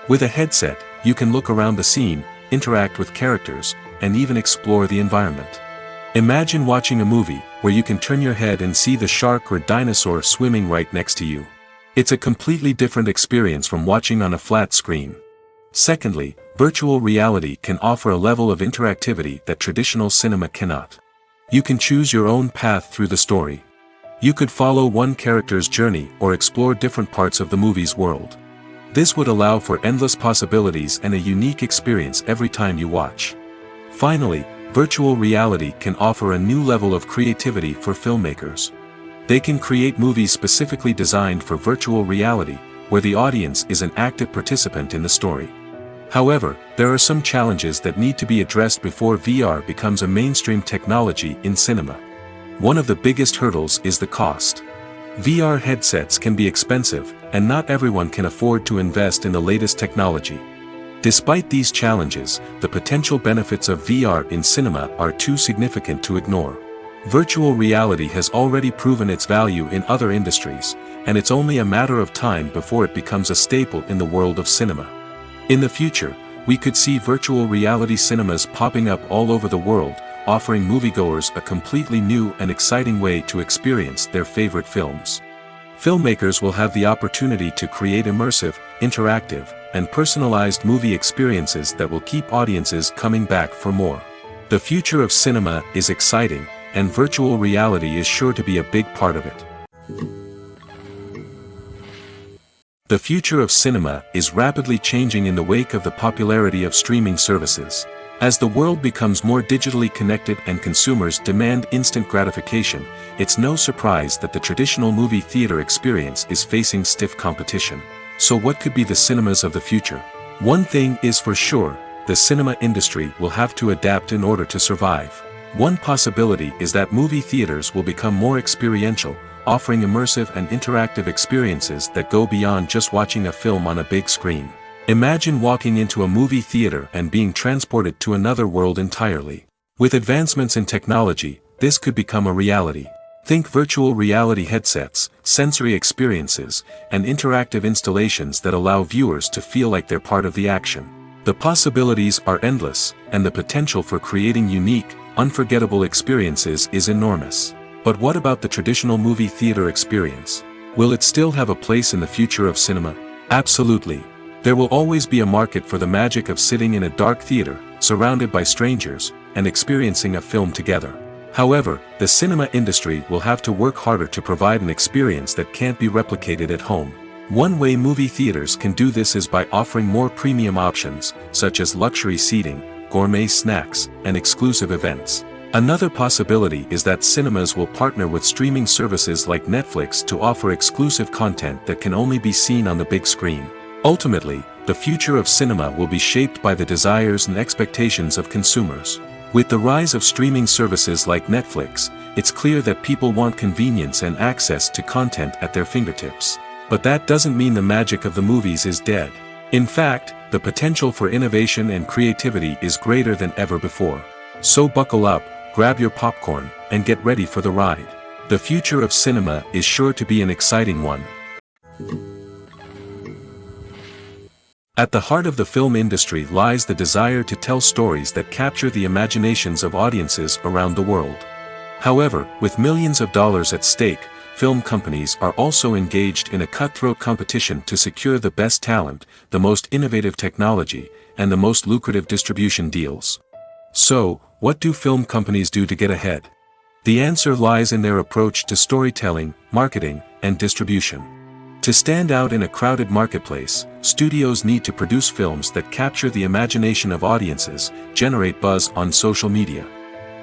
With a headset, you can look around the scene, interact with characters, and even explore the environment. Imagine watching a movie, where you can turn your head and see the shark or dinosaur swimming right next to you. It's a completely different experience from watching on a flat screen. Secondly, virtual reality can offer a level of interactivity that traditional cinema cannot. You can choose your own path through the story. You could follow one character's journey or explore different parts of the movie's world. This would allow for endless possibilities and a unique experience every time you watch. Finally, virtual reality can offer a new level of creativity for filmmakers. They can create movies specifically designed for virtual reality, where the audience is an active participant in the story. However, there are some challenges that need to be addressed before VR becomes a mainstream technology in cinema. One of the biggest hurdles is the cost. VR headsets can be expensive, and not everyone can afford to invest in the latest technology. Despite these challenges, the potential benefits of VR in cinema are too significant to ignore. Virtual reality has already proven its value in other industries, and it's only a matter of time before it becomes a staple in the world of cinema. In the future, we could see virtual reality cinemas popping up all over the world, offering moviegoers a completely new and exciting way to experience their favorite films. Filmmakers will have the opportunity to create immersive, interactive, and personalized movie experiences that will keep audiences coming back for more. The future of cinema is exciting, and virtual reality is sure to be a big part of it. The future of cinema is rapidly changing in the wake of the popularity of streaming services. As the world becomes more digitally connected and consumers demand instant gratification, it's no surprise that the traditional movie theater experience is facing stiff competition. So what could be the cinemas of the future? One thing is for sure, the cinema industry will have to adapt in order to survive. One possibility is that movie theaters will become more experiential, offering immersive and interactive experiences that go beyond just watching a film on a big screen. Imagine walking into a movie theater and being transported to another world entirely. With advancements in technology, this could become a reality. Think virtual reality headsets, sensory experiences, and interactive installations that allow viewers to feel like they're part of the action. The possibilities are endless, and the potential for creating unique, unforgettable experiences is enormous. But what about the traditional movie theater experience? Will it still have a place in the future of cinema? Absolutely. There will always be a market for the magic of sitting in a dark theater, surrounded by strangers, and experiencing a film together. However, the cinema industry will have to work harder to provide an experience that can't be replicated at home. One way movie theaters can do this is by offering more premium options, such as luxury seating, gourmet snacks, and exclusive events. Another possibility is that cinemas will partner with streaming services like Netflix to offer exclusive content that can only be seen on the big screen. Ultimately, the future of cinema will be shaped by the desires and expectations of consumers. With the rise of streaming services like Netflix, it's clear that people want convenience and access to content at their fingertips. But that doesn't mean the magic of the movies is dead. In fact, the potential for innovation and creativity is greater than ever before. So buckle up, grab your popcorn, and get ready for the ride. The future of cinema is sure to be an exciting one. At the heart of the film industry lies the desire to tell stories that capture the imaginations of audiences around the world. However, with millions of dollars at stake, film companies are also engaged in a cutthroat competition to secure the best talent, the most innovative technology, and the most lucrative distribution deals. So, what do film companies do to get ahead? The answer lies in their approach to storytelling, marketing, and distribution. To stand out in a crowded marketplace, studios need to produce films that capture the imagination of audiences, generate buzz on social media.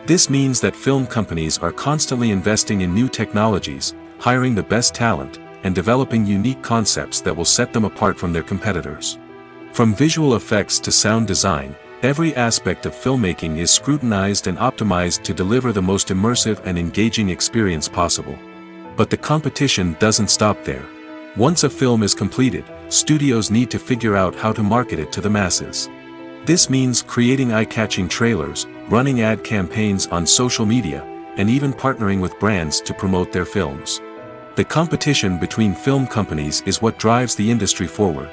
This means that film companies are constantly investing in new technologies, hiring the best talent, and developing unique concepts that will set them apart from their competitors. From visual effects to sound design, every aspect of filmmaking is scrutinized and optimized to deliver the most immersive and engaging experience possible. But the competition doesn't stop there. Once a film is completed, studios need to figure out how to market it to the masses. This means creating eye-catching trailers, running ad campaigns on social media, and even partnering with brands to promote their films. The competition between film companies is what drives the industry forward.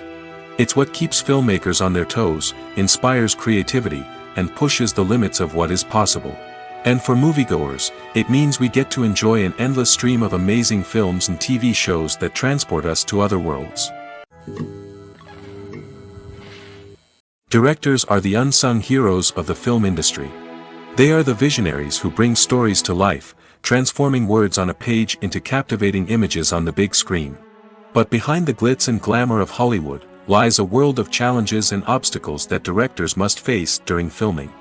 It's what keeps filmmakers on their toes, inspires creativity, and pushes the limits of what is possible. And for moviegoers, it means we get to enjoy an endless stream of amazing films and TV shows that transport us to other worlds. Directors are the unsung heroes of the film industry. They are the visionaries who bring stories to life, transforming words on a page into captivating images on the big screen. But behind the glitz and glamour of Hollywood, lies a world of challenges and obstacles that directors must face during filming.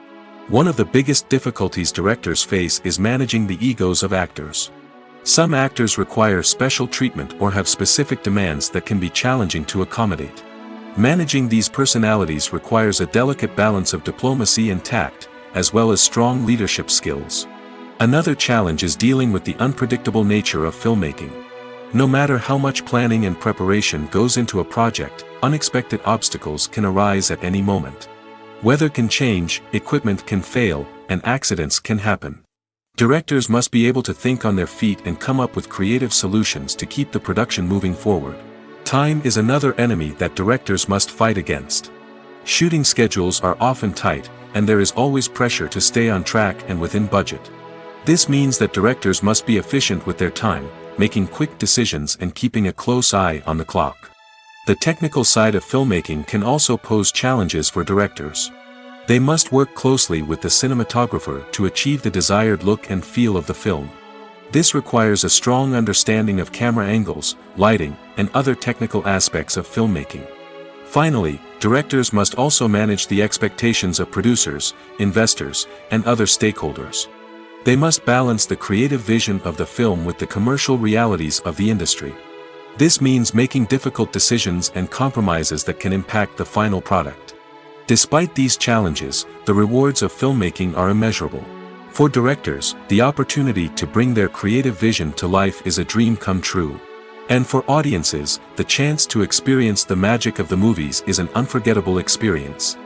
One of the biggest difficulties directors face is managing the egos of actors. Some actors require special treatment or have specific demands that can be challenging to accommodate. Managing these personalities requires a delicate balance of diplomacy and tact, as well as strong leadership skills. Another challenge is dealing with the unpredictable nature of filmmaking. No matter how much planning and preparation goes into a project, unexpected obstacles can arise at any moment. Weather can change, equipment can fail, and accidents can happen. Directors must be able to think on their feet and come up with creative solutions to keep the production moving forward. Time is another enemy that directors must fight against. Shooting schedules are often tight, and there is always pressure to stay on track and within budget. This means that directors must be efficient with their time, making quick decisions and keeping a close eye on the clock. The technical side of filmmaking can also pose challenges for directors. They must work closely with the cinematographer to achieve the desired look and feel of the film. This requires a strong understanding of camera angles, lighting, and other technical aspects of filmmaking. Finally, directors must also manage the expectations of producers, investors, and other stakeholders. They must balance the creative vision of the film with the commercial realities of the industry. This means making difficult decisions and compromises that can impact the final product. Despite these challenges, the rewards of filmmaking are immeasurable. For directors, the opportunity to bring their creative vision to life is a dream come true. And for audiences, the chance to experience the magic of the movies is an unforgettable experience.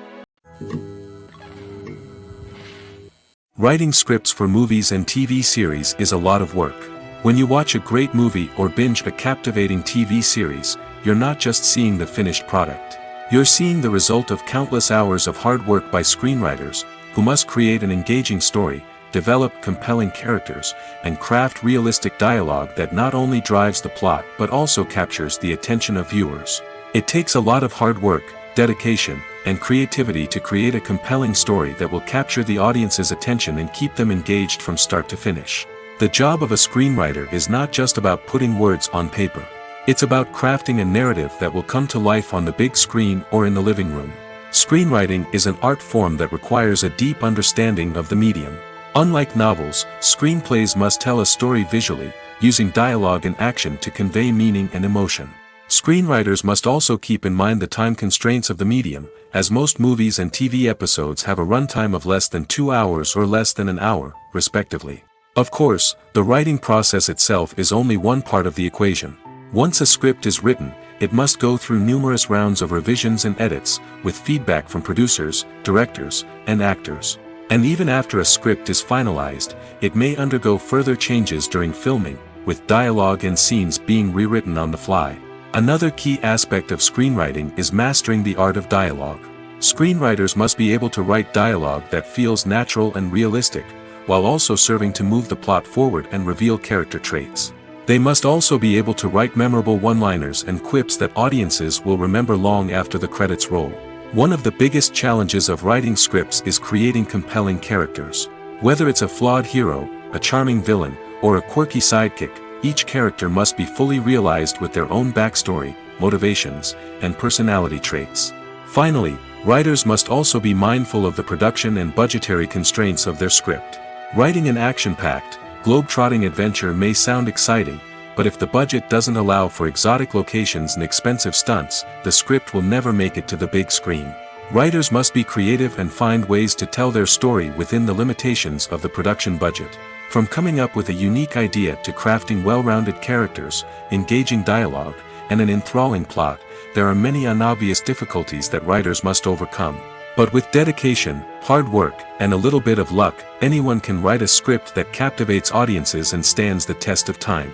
Writing scripts for movies and TV series is a lot of work. When you watch a great movie or binge a captivating TV series, you're not just seeing the finished product. You're seeing the result of countless hours of hard work by screenwriters, who must create an engaging story, develop compelling characters, and craft realistic dialogue that not only drives the plot but also captures the attention of viewers. It takes a lot of hard work, dedication, and creativity to create a compelling story that will capture the audience's attention and keep them engaged from start to finish. The job of a screenwriter is not just about putting words on paper. It's about crafting a narrative that will come to life on the big screen or in the living room. Screenwriting is an art form that requires a deep understanding of the medium. Unlike novels, screenplays must tell a story visually, using dialogue and action to convey meaning and emotion. Screenwriters must also keep in mind the time constraints of the medium, as most movies and TV episodes have a runtime of less than 2 hours or less than an hour, respectively. Of course, the writing process itself is only one part of the equation. Once a script is written, it must go through numerous rounds of revisions and edits, with feedback from producers, directors, and actors. And even after a script is finalized, it may undergo further changes during filming, with dialogue and scenes being rewritten on the fly. Another key aspect of screenwriting is mastering the art of dialogue. Screenwriters must be able to write dialogue that feels natural and realistic, while also serving to move the plot forward and reveal character traits. They must also be able to write memorable one-liners and quips that audiences will remember long after the credits roll. One of the biggest challenges of writing scripts is creating compelling characters. Whether it's a flawed hero, a charming villain, or a quirky sidekick, each character must be fully realized with their own backstory, motivations, and personality traits. Finally, writers must also be mindful of the production and budgetary constraints of their script. Writing an action-packed, globe-trotting adventure may sound exciting, but if the budget doesn't allow for exotic locations and expensive stunts, the script will never make it to the big screen. Writers must be creative and find ways to tell their story within the limitations of the production budget. From coming up with a unique idea to crafting well-rounded characters, engaging dialogue, and an enthralling plot, there are many unobvious difficulties that writers must overcome. But with dedication, hard work, and a little bit of luck, anyone can write a script that captivates audiences and stands the test of time.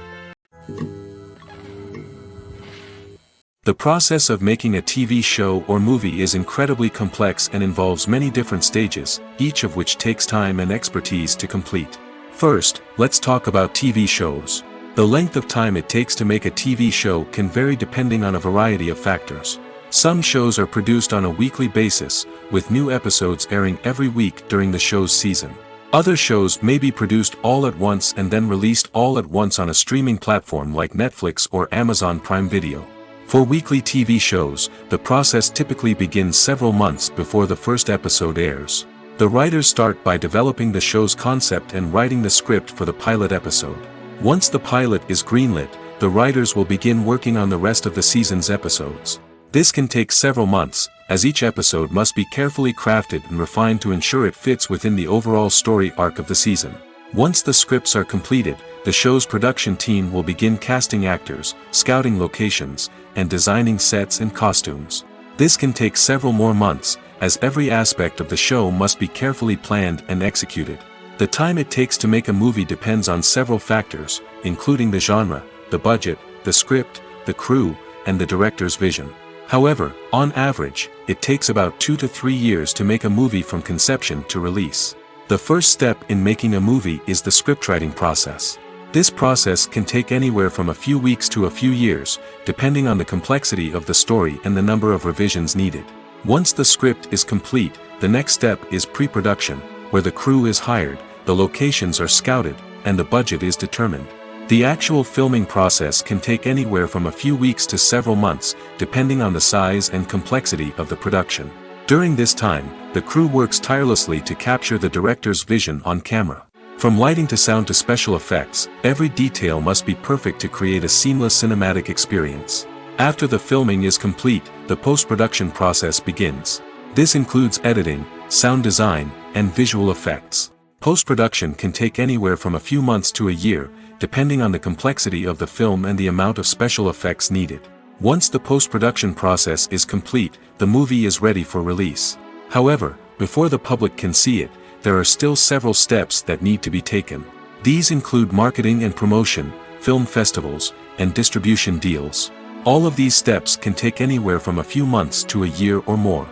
The process of making a TV show or movie is incredibly complex and involves many different stages, each of which takes time and expertise to complete. First, let's talk about TV shows. The length of time it takes to make a TV show can vary depending on a variety of factors. Some shows are produced on a weekly basis, with new episodes airing every week during the show's season. Other shows may be produced all at once and then released all at once on a streaming platform like Netflix or Amazon Prime Video. For weekly TV shows, the process typically begins several months before the first episode airs. The writers start by developing the show's concept and writing the script for the pilot episode. Once the pilot is greenlit, the writers will begin working on the rest of the season's episodes. This can take several months, as each episode must be carefully crafted and refined to ensure it fits within the overall story arc of the season. Once the scripts are completed, the show's production team will begin casting actors, scouting locations, and designing sets and costumes. This can take several more months, as every aspect of the show must be carefully planned and executed. The time it takes to make a movie depends on several factors, including the genre, the budget, the script, the crew, and the director's vision. However, on average, it takes about 2 to 3 years to make a movie from conception to release. The first step in making a movie is the scriptwriting process. This process can take anywhere from a few weeks to a few years, depending on the complexity of the story and the number of revisions needed. Once the script is complete, the next step is pre-production, where the crew is hired, the locations are scouted, and the budget is determined. The actual filming process can take anywhere from a few weeks to several months, depending on the size and complexity of the production. During this time, the crew works tirelessly to capture the director's vision on camera. From lighting to sound to special effects, every detail must be perfect to create a seamless cinematic experience. After the filming is complete, the post-production process begins. This includes editing, sound design, and visual effects. Post-production can take anywhere from a few months to a year, depending on the complexity of the film and the amount of special effects needed. Once the post-production process is complete, the movie is ready for release. However, before the public can see it, there are still several steps that need to be taken. These include marketing and promotion, film festivals, and distribution deals. All of these steps can take anywhere from a few months to a year or more.